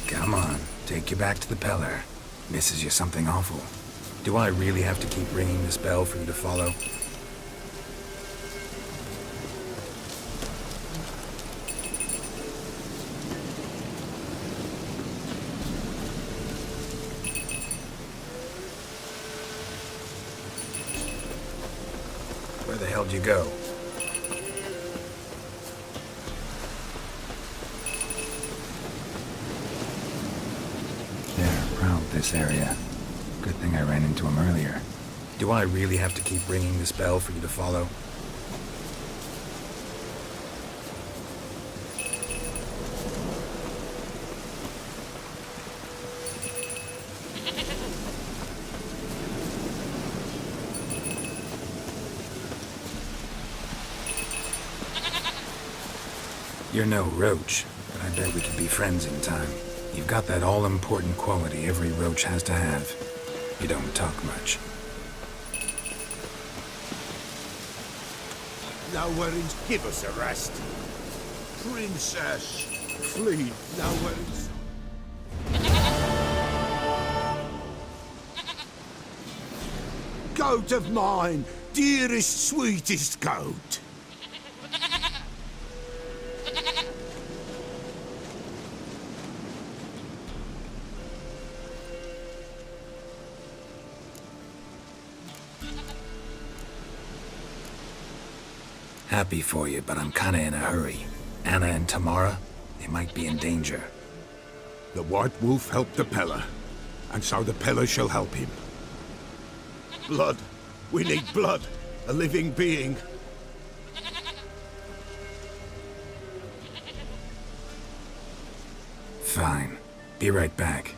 Come on, take you back to the Pellar. Misses you something awful. Do I really have to keep ringing this bell for you to follow? Where the hell do you go? They're proud this area. Good thing I ran into him earlier. Do I really have to keep ringing this bell for you to follow? You're no roach, but I bet we could be friends in time. You've got that all-important quality every roach has to have. You don't talk much. Nowhere's give us a rest. Princess, flee nowhere's. Goat of mine, dearest, sweetest goat. Happy for you, but I'm kinda in a hurry. Anna and Tamara, they might be in danger. The White Wolf helped the Pellar, and so the Pellar shall help him. Blood. We need blood. A living being. Fine. Be right back.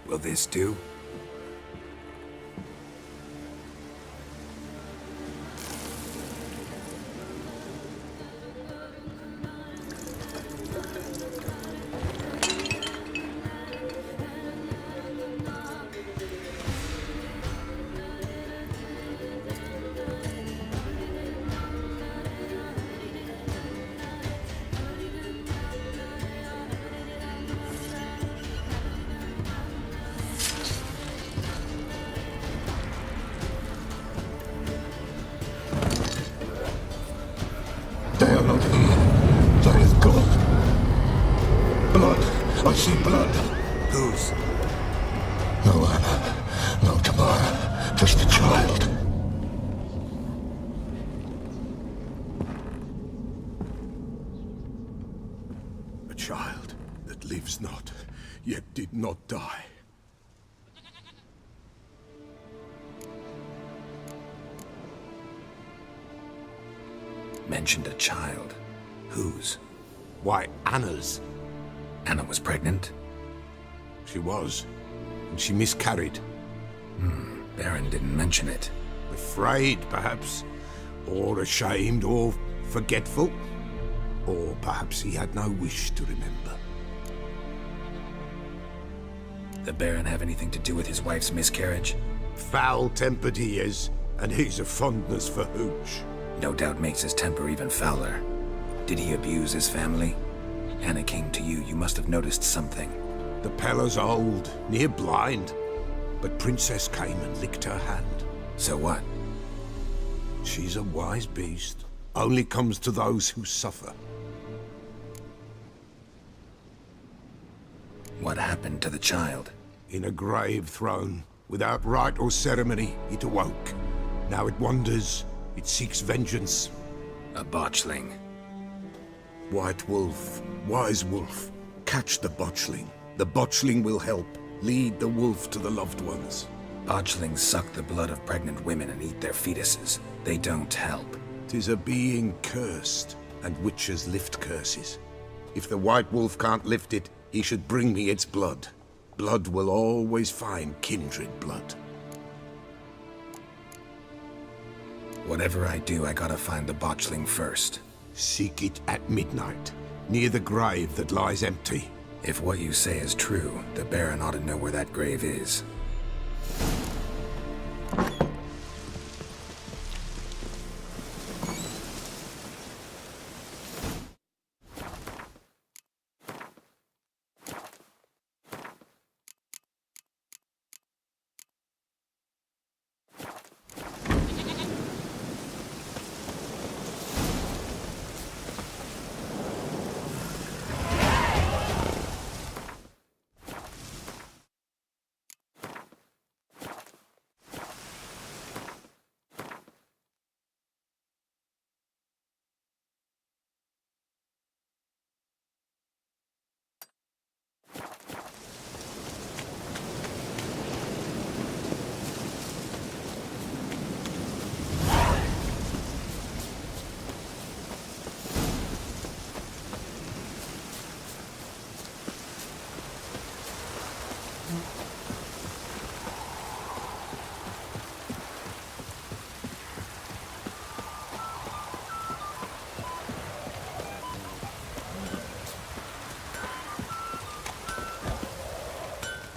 Will this do? They are not here. There is blood. Blood. I see blood. Whose? No Anna. No Tamara. Just the child. A child that lives not, yet did not die. Mentioned a child. Whose? Why, Anna's. Anna was pregnant? She was. And she miscarried. Baron didn't mention it. Afraid, perhaps. Or ashamed, or forgetful. Or perhaps he had no wish to remember. The Baron have anything to do with his wife's miscarriage? Foul-tempered he is, and he's a fondness for hooch. No doubt makes his temper even fouler. Did he abuse his family? Anna came to you. You must have noticed something. The Pellar's old, near blind. But Princess came and licked her hand. So what? She's a wise beast. Only comes to those who suffer. What happened to the child? In a grave thrown. Without rite or ceremony, it awoke. Now it wanders. It seeks vengeance. A botchling. White Wolf, Wise Wolf, catch the botchling. The botchling will help. Lead the wolf to the loved ones. Botchlings suck the blood of pregnant women and eat their fetuses. They don't help. 'Tis a being cursed, and witches lift curses. If the White Wolf can't lift it, he should bring me its blood. Blood will always find kindred blood. Whatever I do, I gotta find the botchling first. Seek it at midnight, near the grave that lies empty. If what you say is true, the Baron ought to know where that grave is.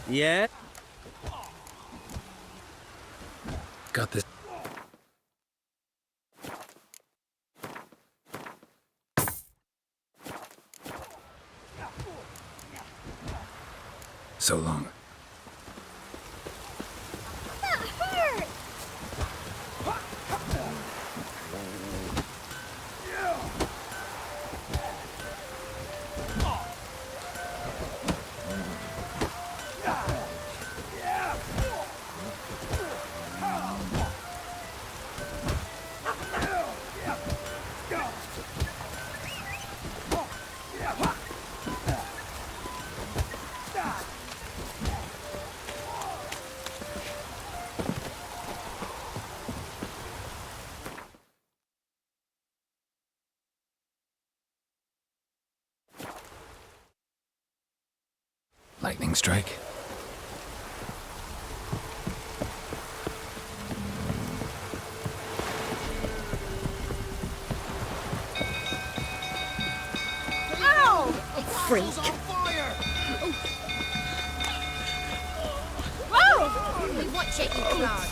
Yeah? Got this. So long. That hurt! Lightning strike. Ow! Freak. Whoa! Watch it, you clown.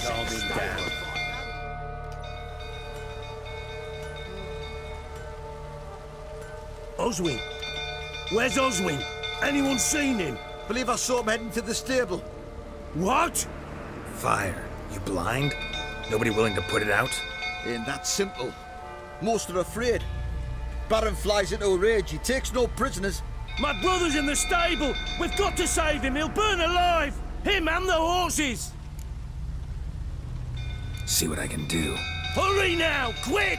Calm him down. Oswin! Where's Oswin? Anyone seen him? Believe I saw him heading to the stable. What? Fire. You blind? Nobody willing to put it out? Ain't that simple. Most are afraid. Baron flies into a rage. He takes no prisoners. My brother's in the stable! We've got to save him! He'll burn alive! Him and the horses! See what I can do. Hurry now! Quick!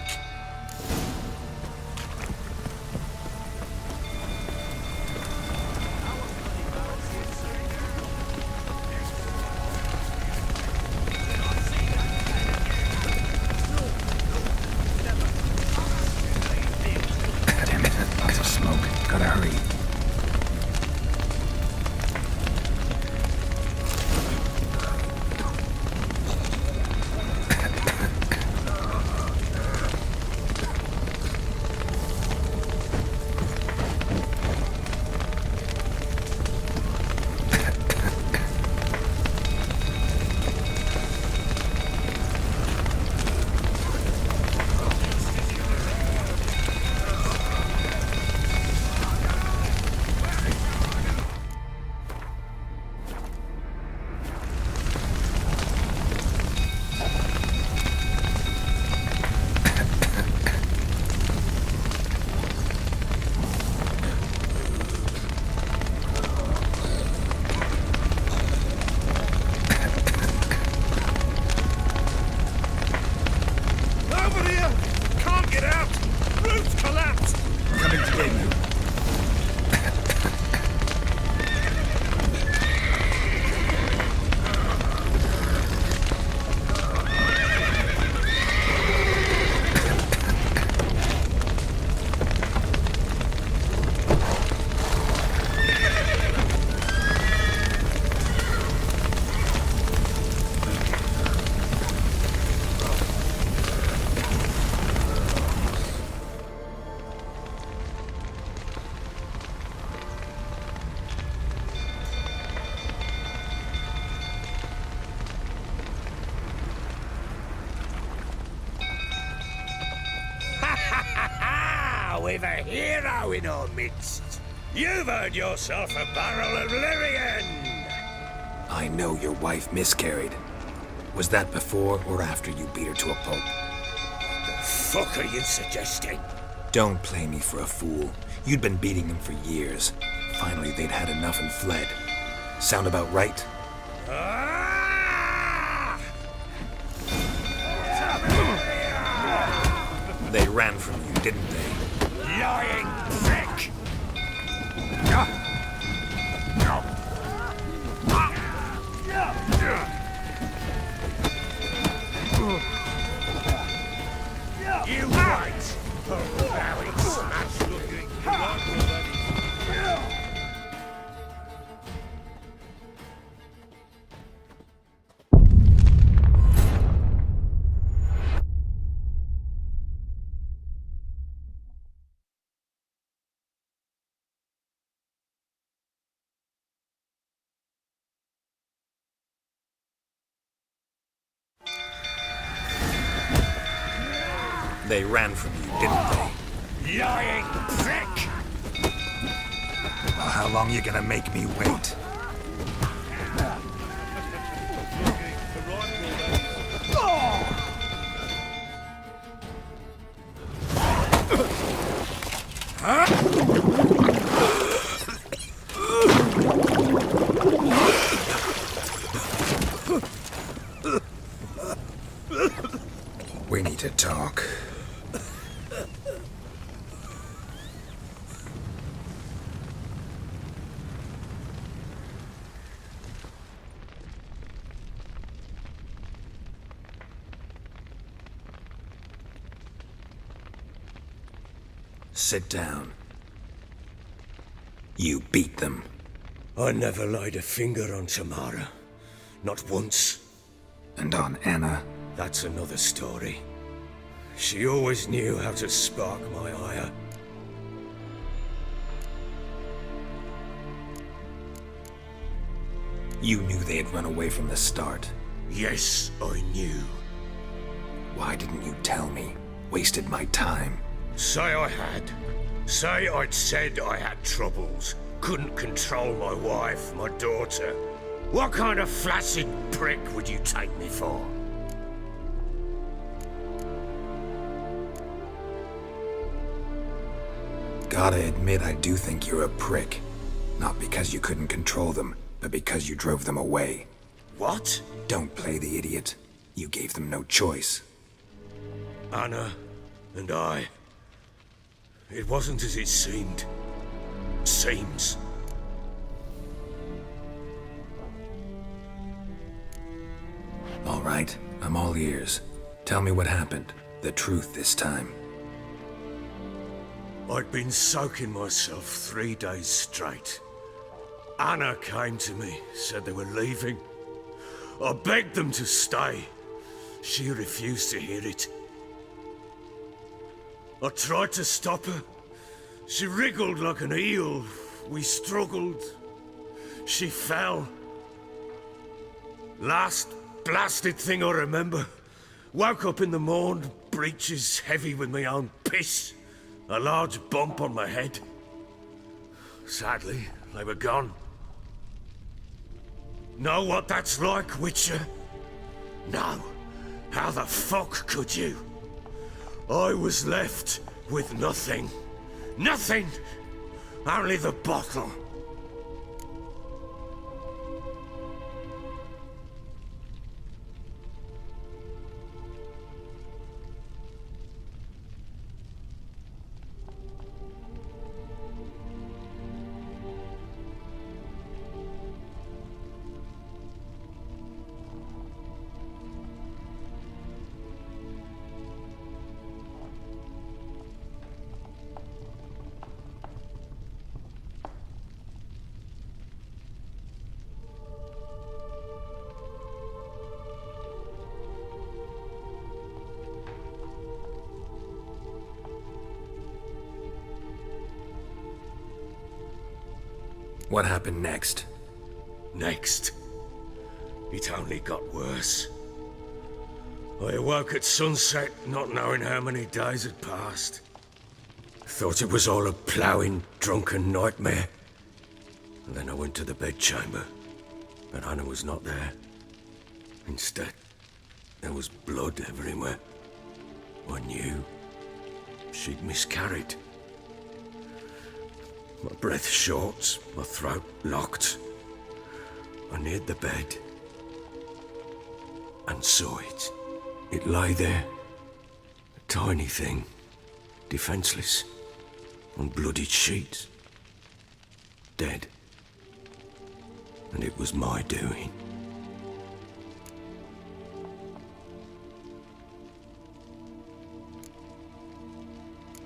Damn it, lots of smoke. Gotta hurry. Roof collapsed! Coming to get you. We've a hero in our midst. You've earned yourself a barrel of Lyrian. I know your wife miscarried. Was that before or after you beat her to a pulp? What the fuck are you suggesting? Don't play me for a fool. You'd been beating them for years. Finally, they'd had enough and fled. Sound about right? They ran from you, didn't they? Lying prick! You wait! Oh, Barry, smash looking. They ran from you, didn't they? Lying prick! Well, how long you gonna make me wait? We need to talk. Sit down. You beat them. I never laid a finger on Tamara. Not once. And on Anna? That's another story. She always knew how to spark my ire. You knew they had run away from the start. Yes, I knew. Why didn't you tell me? Wasted my time. Say I had. Say I'd said I had troubles. Couldn't control my wife, my daughter. What kind of flaccid prick would you take me for? Gotta admit, I do think you're a prick. Not because you couldn't control them, but because you drove them away. What? Don't play the idiot. You gave them no choice. Anna and I... It wasn't as it seemed. Seems. All right, I'm all ears. Tell me what happened. The truth this time. I'd been soaking myself 3 days straight. Anna came to me, said they were leaving. I begged them to stay. She refused to hear it. I tried to stop her. She wriggled like an eel. We struggled. She fell. Last blasted thing I remember. Woke up in the morn, breeches heavy with my own piss. A large bump on my head. Sadly, they were gone. Know what that's like, Witcher? No. How the fuck could you? I was left with nothing. Nothing! Only the bottle. What happened next? Next, it only got worse. I awoke at sunset, not knowing how many days had passed. Thought it was all a ploughing, drunken nightmare. And then I went to the bedchamber, but Anna was not there. Instead, there was blood everywhere. I knew she'd miscarried. My breath short, my throat locked. I neared the bed and saw it. It lay there, a tiny thing, defenseless, on bloodied sheets, dead. And it was my doing.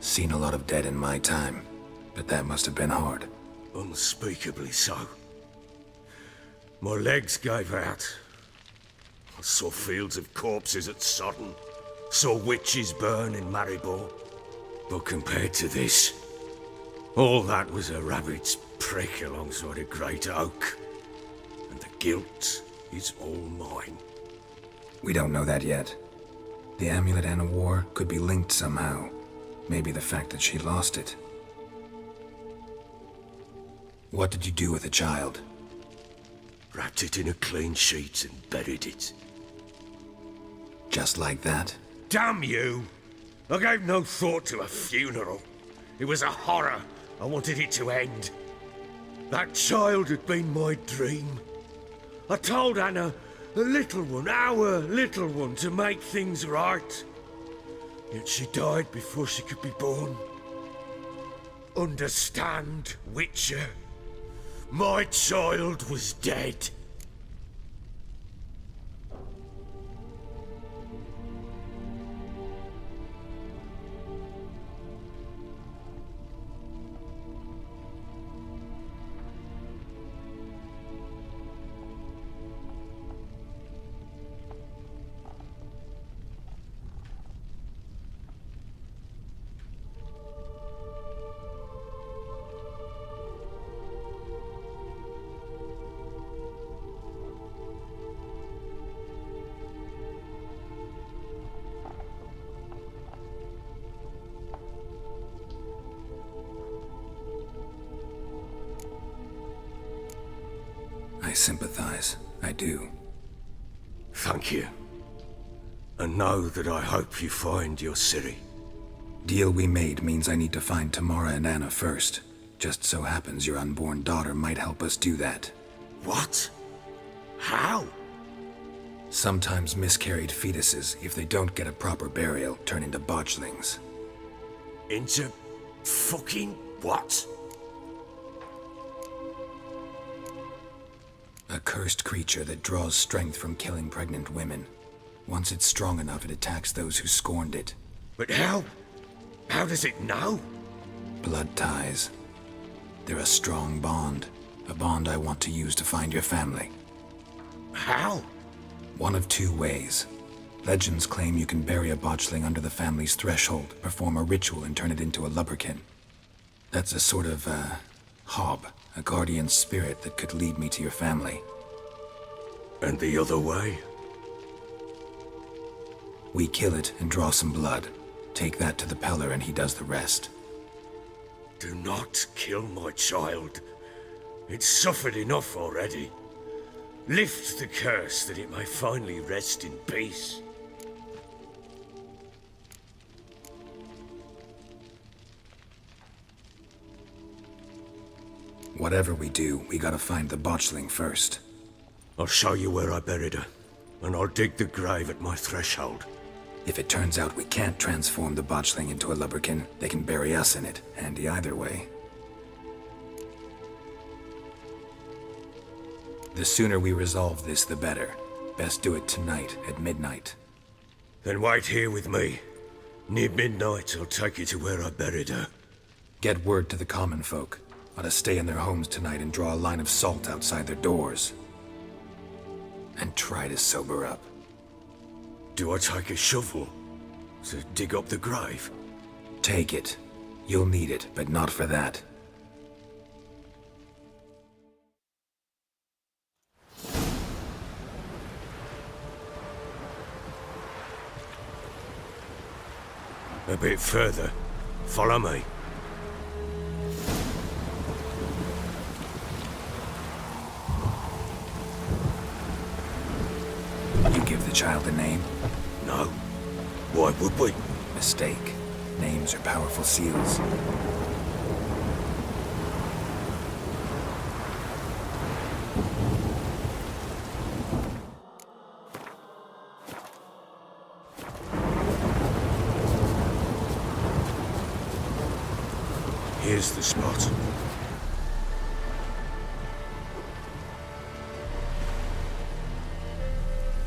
Seen a lot of dead in my time, but that must have been hard. Unspeakably so. My legs gave out. I saw fields of corpses at Sodden, saw witches burn in Maribor. But compared to this, all that was a rabbit's prick alongside a great oak. And the guilt is all mine. We don't know that yet. The amulet Anna wore could be linked somehow. Maybe the fact that she lost it. What did you do with the child? Wrapped it in a clean sheet and buried it. Just like that? Damn you! I gave no thought to a funeral. It was a horror. I wanted it to end. That child had been my dream. I told Anna, the little one, our little one, to make things right. Yet she died before she could be born. Understand, Witcher? My child was dead. I sympathize. I do. Thank you. And know that I hope you find your Ciri. Deal we made means I need to find Tamara and Anna first. Just so happens your unborn daughter might help us do that. What? How? Sometimes miscarried fetuses, if they don't get a proper burial, turn into botchlings. Into fucking what? A cursed creature that draws strength from killing pregnant women. Once it's strong enough, it attacks those who scorned it. But how? How does it know? Blood ties. They're a strong bond. A bond I want to use to find your family. How? One of two ways. Legends claim you can bury a botchling under the family's threshold, perform a ritual, and turn it into a lubberkin. That's a sort of, hob. A guardian spirit that could lead me to your family. And the other way? We kill it and draw some blood. Take that to the Peller and he does the rest. Do not kill my child. It's suffered enough already. Lift the curse that it may finally rest in peace. Whatever we do, we gotta find the botchling first. I'll show you where I buried her, and I'll dig the grave at my threshold. If it turns out we can't transform the botchling into a lubberkin, they can bury us in it. Handy either way. The sooner we resolve this, the better. Best do it tonight, at midnight. Then wait here with me. Near midnight, I'll take you to where I buried her. Get word to the common folk. Ought to stay in their homes tonight and draw a line of salt outside their doors. And try to sober up. Do I take a shovel to dig up the grave? Take it. You'll need it, but not for that. A bit further. Follow me. You give the child a name? No. Why would we? Mistake. Names are powerful seals. Here's the spot.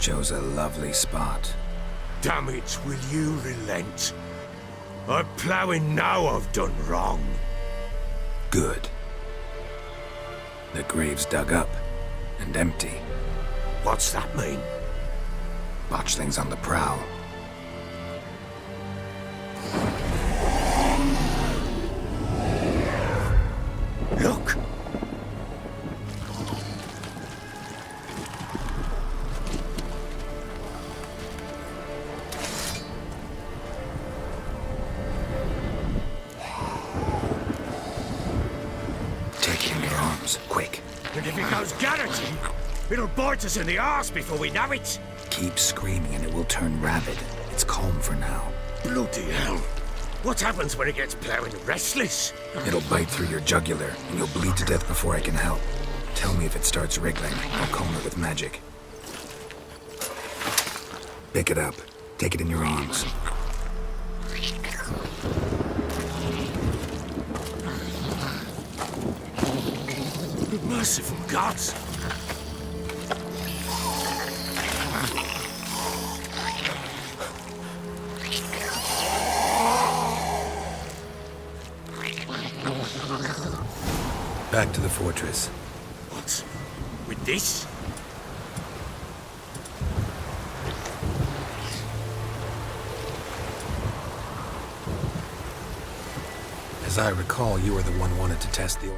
Chose a lovely spot. Damn it, will you relent? I'm ploughing now I've done wrong. Good. The grave's dug up and empty. What's that mean? Botchling's on the prowl. Look! Take it in your arms, quick. And if it goes garroting, it'll bite us in the arse before we know it. Keep screaming and it will turn rabid. It's calm for now. Bloody hell. What happens when it gets ploughing restless? It'll bite through your jugular, and you'll bleed to death before I can help. Tell me if it starts wriggling. I'll calm it with magic. Pick it up. Take it in your arms. Merciful gods! Back to the fortress. What? With this? As I recall, you were the one wanted to test the...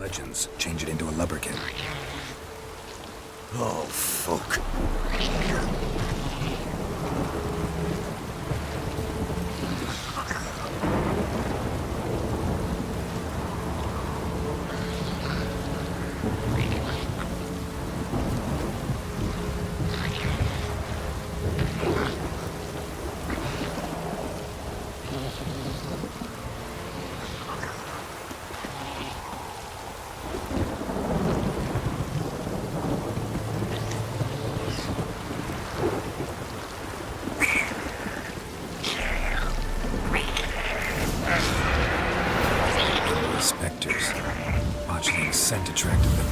legends, change it into a lubberkin. Oh, fuck. Spectres. Botchling's scent attracted them.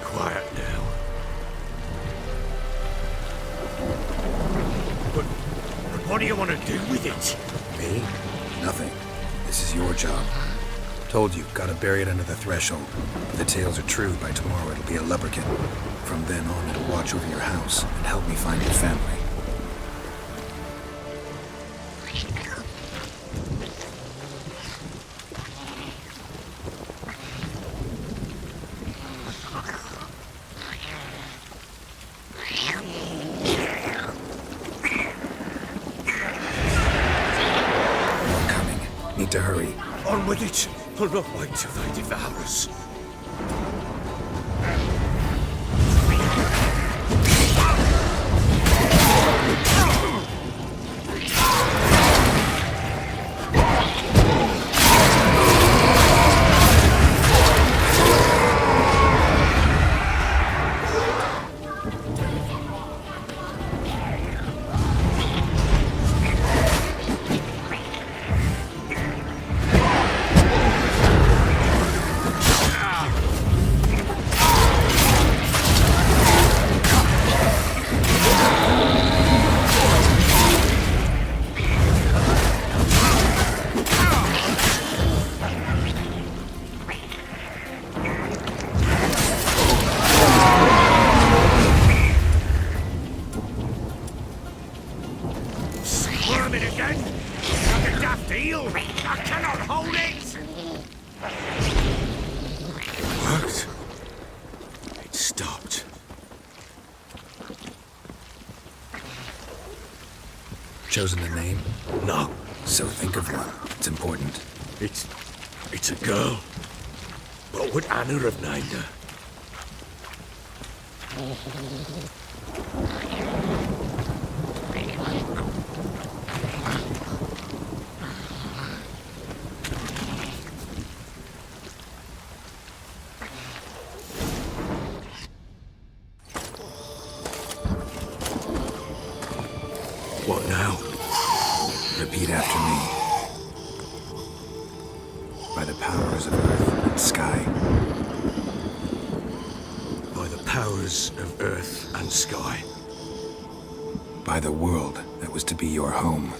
Quiet now. But what do you want to do with it? Me? Nothing. This is your job. Told you, gotta bury it under the threshold. If the tales are true, by tomorrow it'll be a lubberkin. From then on, it'll watch over your house and help me find your family. Need to hurry. On with it! I'll not wait till they devour us. Chosen a name? No. So think of one. It's important. It's a girl. What would Anna have named her? What now? Repeat after me. By the powers of earth and sky. By the powers of earth and sky. By the world that was to be your home.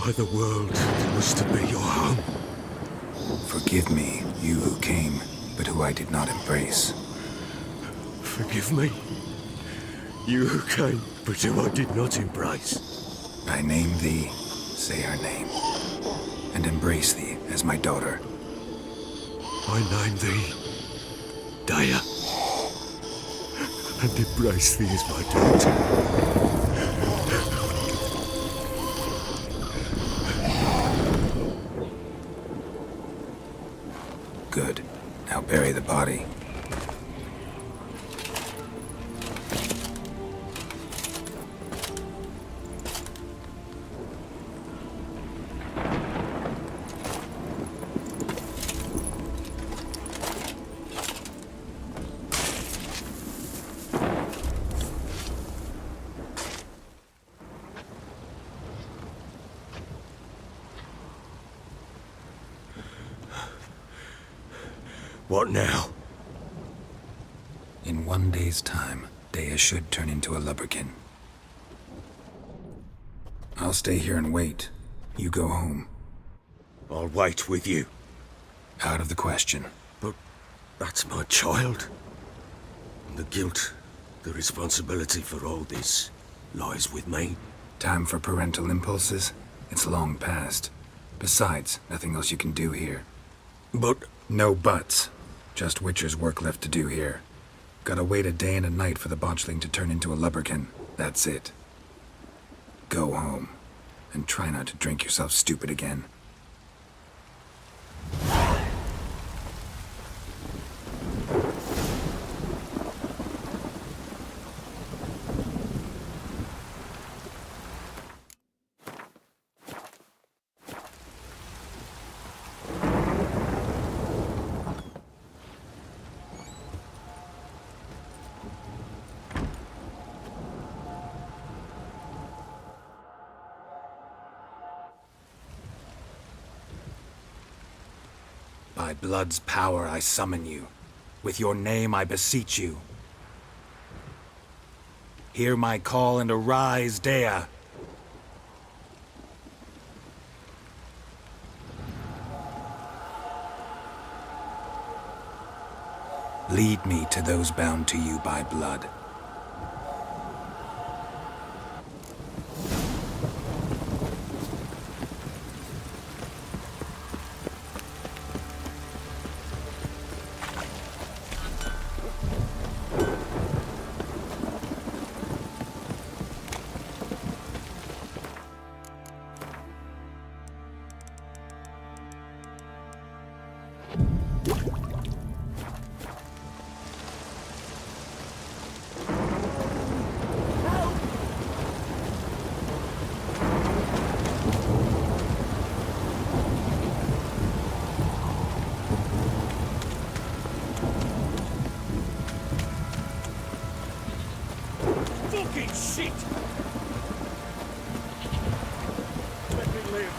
By the world that was to be your home. Forgive me, you who came, but who I did not embrace. Forgive me, you who came, but who I did not embrace. I name thee, say her name, and embrace thee as my daughter. I name thee, Daya, and embrace thee as my daughter. Good. Now bury the body. What now? In 1 day's time, Dea should turn into a lubberkin. I'll stay here and wait. You go home. I'll wait with you. Out of the question. But that's my child. The guilt, the responsibility for all this lies with me. Time for parental impulses? It's long past. Besides, nothing else you can do here. But... No buts. Just Witcher's work left to do here. Gotta wait a day and a night for the botchling to turn into a lubberkin. That's it. Go home. And try not to drink yourself stupid again. By blood's power I summon you. With your name I beseech you. Hear my call and arise, Dea. Lead me to those bound to you by blood. Fucking shit! Let me live.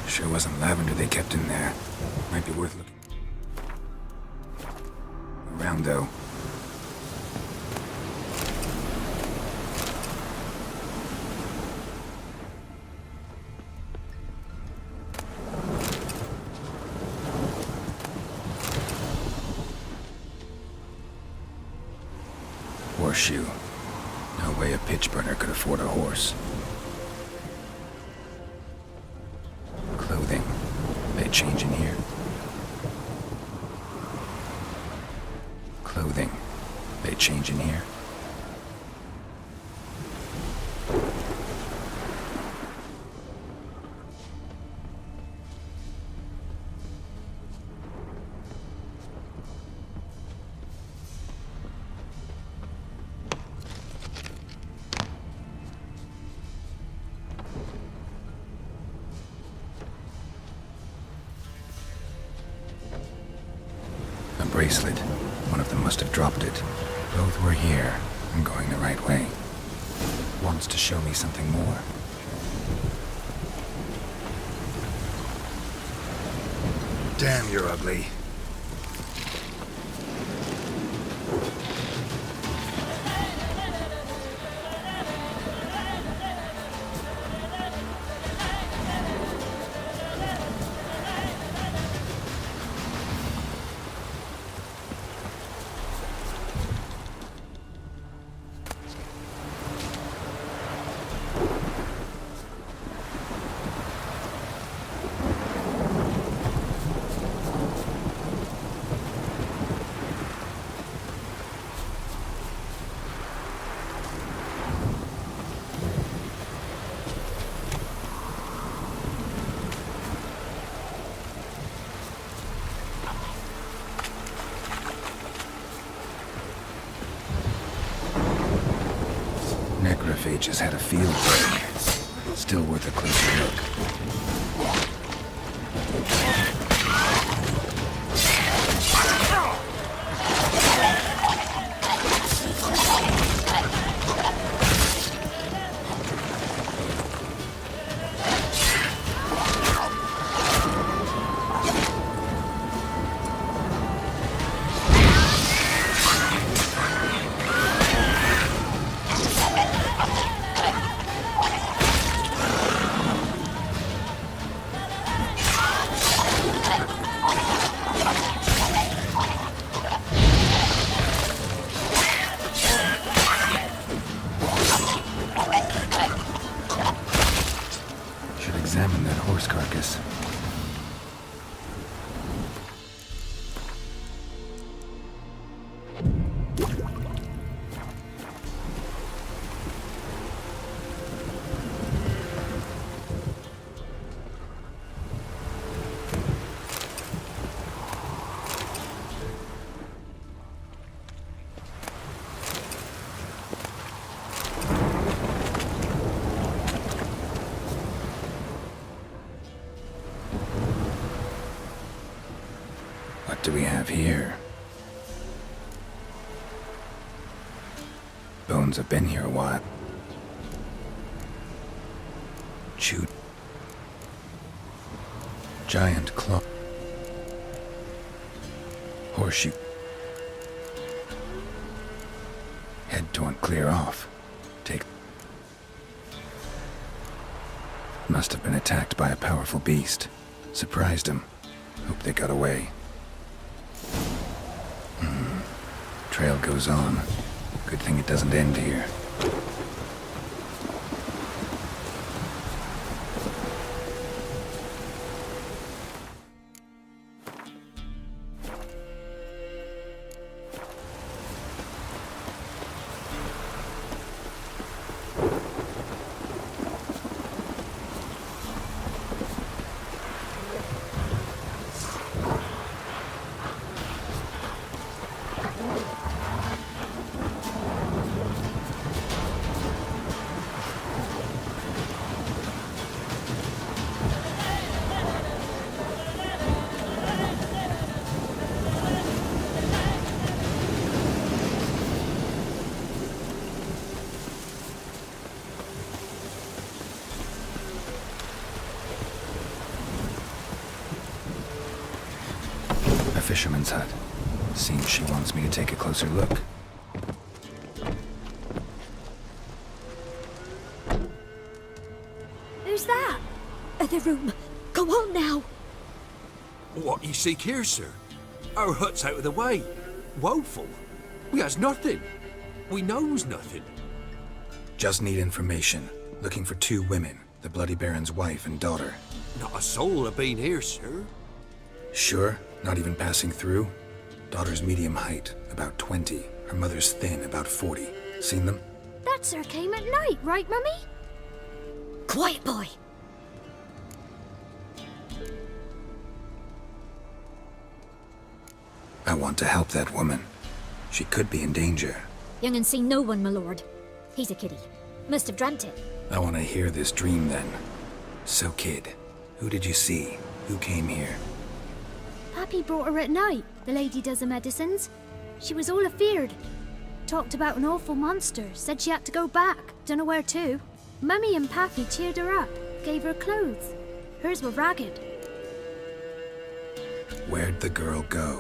Sure wasn't lavender they kept in there. Might be worth looking around, though. Horseshoe. No way a pitch burner could afford a horse. Clothing. They change in here. Clothing. They change in here. A bracelet. One of them must have dropped it. Both were here. I'm going the right way. Wants to show me something more. Damn, you're ugly. Necrophages had a field day. Still worth a closer look. Examine that horse carcass. What do we have here? Bones have been here a while. Chewed. Giant claw. Horseshoe. Head torn clear off. Take. Must have been attacked by a powerful beast. Surprised him. Hope they got away. Trail goes on. Good thing it doesn't end here. Fisherman's hut. Seems she wants me to take a closer look. Who's that? The room. Go on now. What you seek here, sir? Our hut's out of the way. Woeful. We has nothing. We knows nothing. Just need information. Looking for 2 women. The Bloody Baron's wife and daughter. Not a soul have been here, sir. Sure? Not even passing through? Daughter's medium height, about 20. Her mother's thin, about 40. Seen them? That sir came at night, right, Mummy? Quiet, boy. I want to help that woman. She could be in danger. Young and seen no one, my lord. He's a kiddie. Must have dreamt it. I want to hear this dream then. So, kid, who did you see? Who came here? Pappy brought her at night. The lady does the medicines. She was all afeared. Talked about an awful monster. Said she had to go back. Dunno where to. Mummy and Pappy cheered her up. Gave her clothes. Hers were ragged. Where'd the girl go?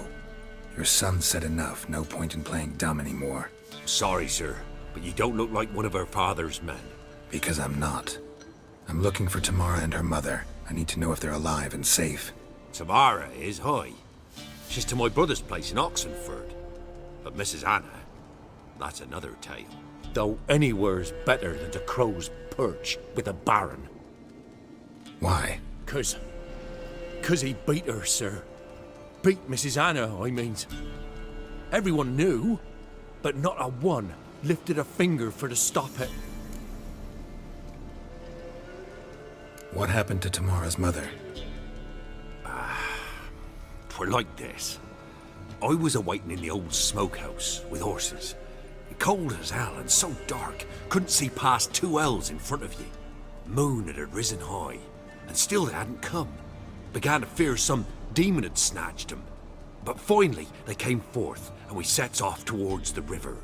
Your son said enough. No point in playing dumb anymore. Sorry, sir, but you don't look like one of her father's men. Because I'm not. I'm looking for Tamara and her mother. I need to know if they're alive and safe. Tamara is, hi. She's to my brother's place in Oxenford. But Mrs. Anna, that's another tale. Though anywhere's better than the Crow's Perch with a baron. Why? 'Cause he beat her, sir. Beat Mrs. Anna, I mean. Everyone knew, but not a one lifted a finger for to stop it. What happened to Tamara's mother? Twere like this. I was awaiting in the old smokehouse with horses. Cold as hell and so dark, couldn't see past 2 ells in front of you. Moon had risen high, and still they hadn't come. Began to fear some demon had snatched them. But finally they came forth, and we sets off towards the river.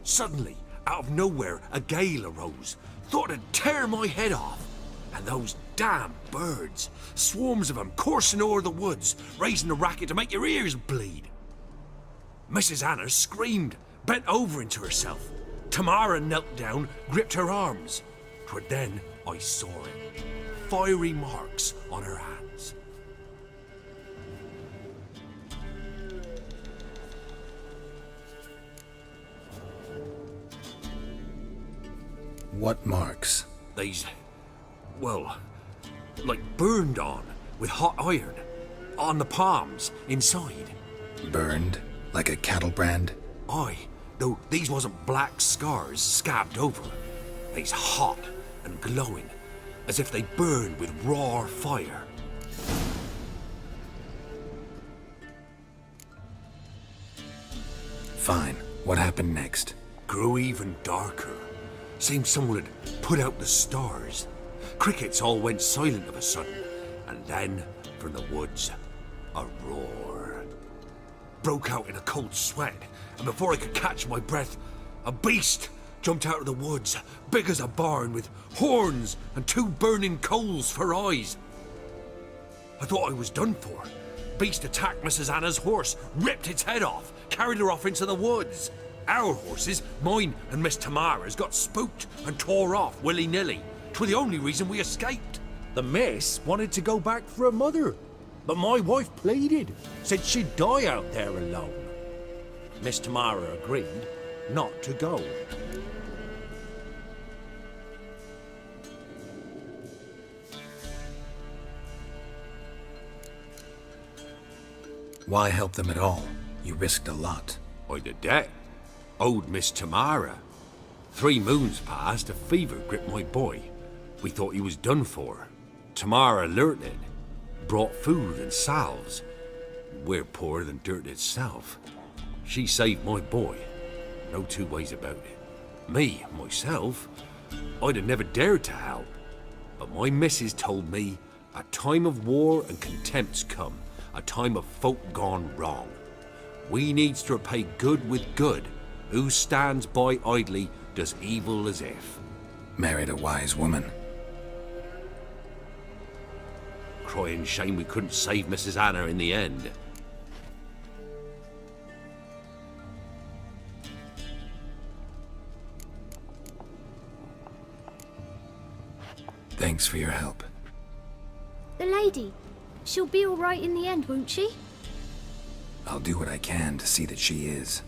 Suddenly, out of nowhere, a gale arose. Thought it'd tear my head off. And those damn birds, swarms of them coursing o'er the woods, raising a racket to make your ears bleed. Mrs. Anna screamed, bent over into herself. Tamara knelt down, gripped her arms. 'Twere then I saw it. Fiery marks on her hands. What marks? They's, well, like burned on with hot iron. On the palms, inside. Burned? Like a cattle brand? Aye, though these wasn't black scars scabbed over. They's hot and glowing, as if they burned with raw fire. Fine. What happened next? Grew even darker. Seemed someone had put out the stars. Crickets all went silent of a sudden, and then, from the woods, a roar. Broke out in a cold sweat, and before I could catch my breath, a beast jumped out of the woods, big as a barn, with horns and 2 burning coals for eyes. I thought I was done for. Beast attacked Mrs. Anna's horse, ripped its head off, carried her off into the woods. Our horses, mine and Miss Tamara's, got spooked and tore off willy-nilly. 'Twere the only reason we escaped. The miss wanted to go back for her mother, but my wife pleaded, said she'd die out there alone. Miss Tamara agreed not to go. Why help them at all? You risked a lot. I'd a debt. Owed Miss Tamara. 3 moons passed, a fever gripped my boy. We thought he was done for. Tamara learnt it. Brought food and salves. We're poorer than dirt itself. She saved my boy. No 2 ways about it. Me, myself, I'd have never dared to help. But my missus told me a time of war and contempt's come. A time of folk gone wrong. We needs to repay good with good. Who stands by idly does evil as if. Married a wise woman. Crying shame we couldn't save Mrs. Anna in the end. Thanks for your help. The lady, she'll be all right in the end, won't she? I'll do what I can to see that she is.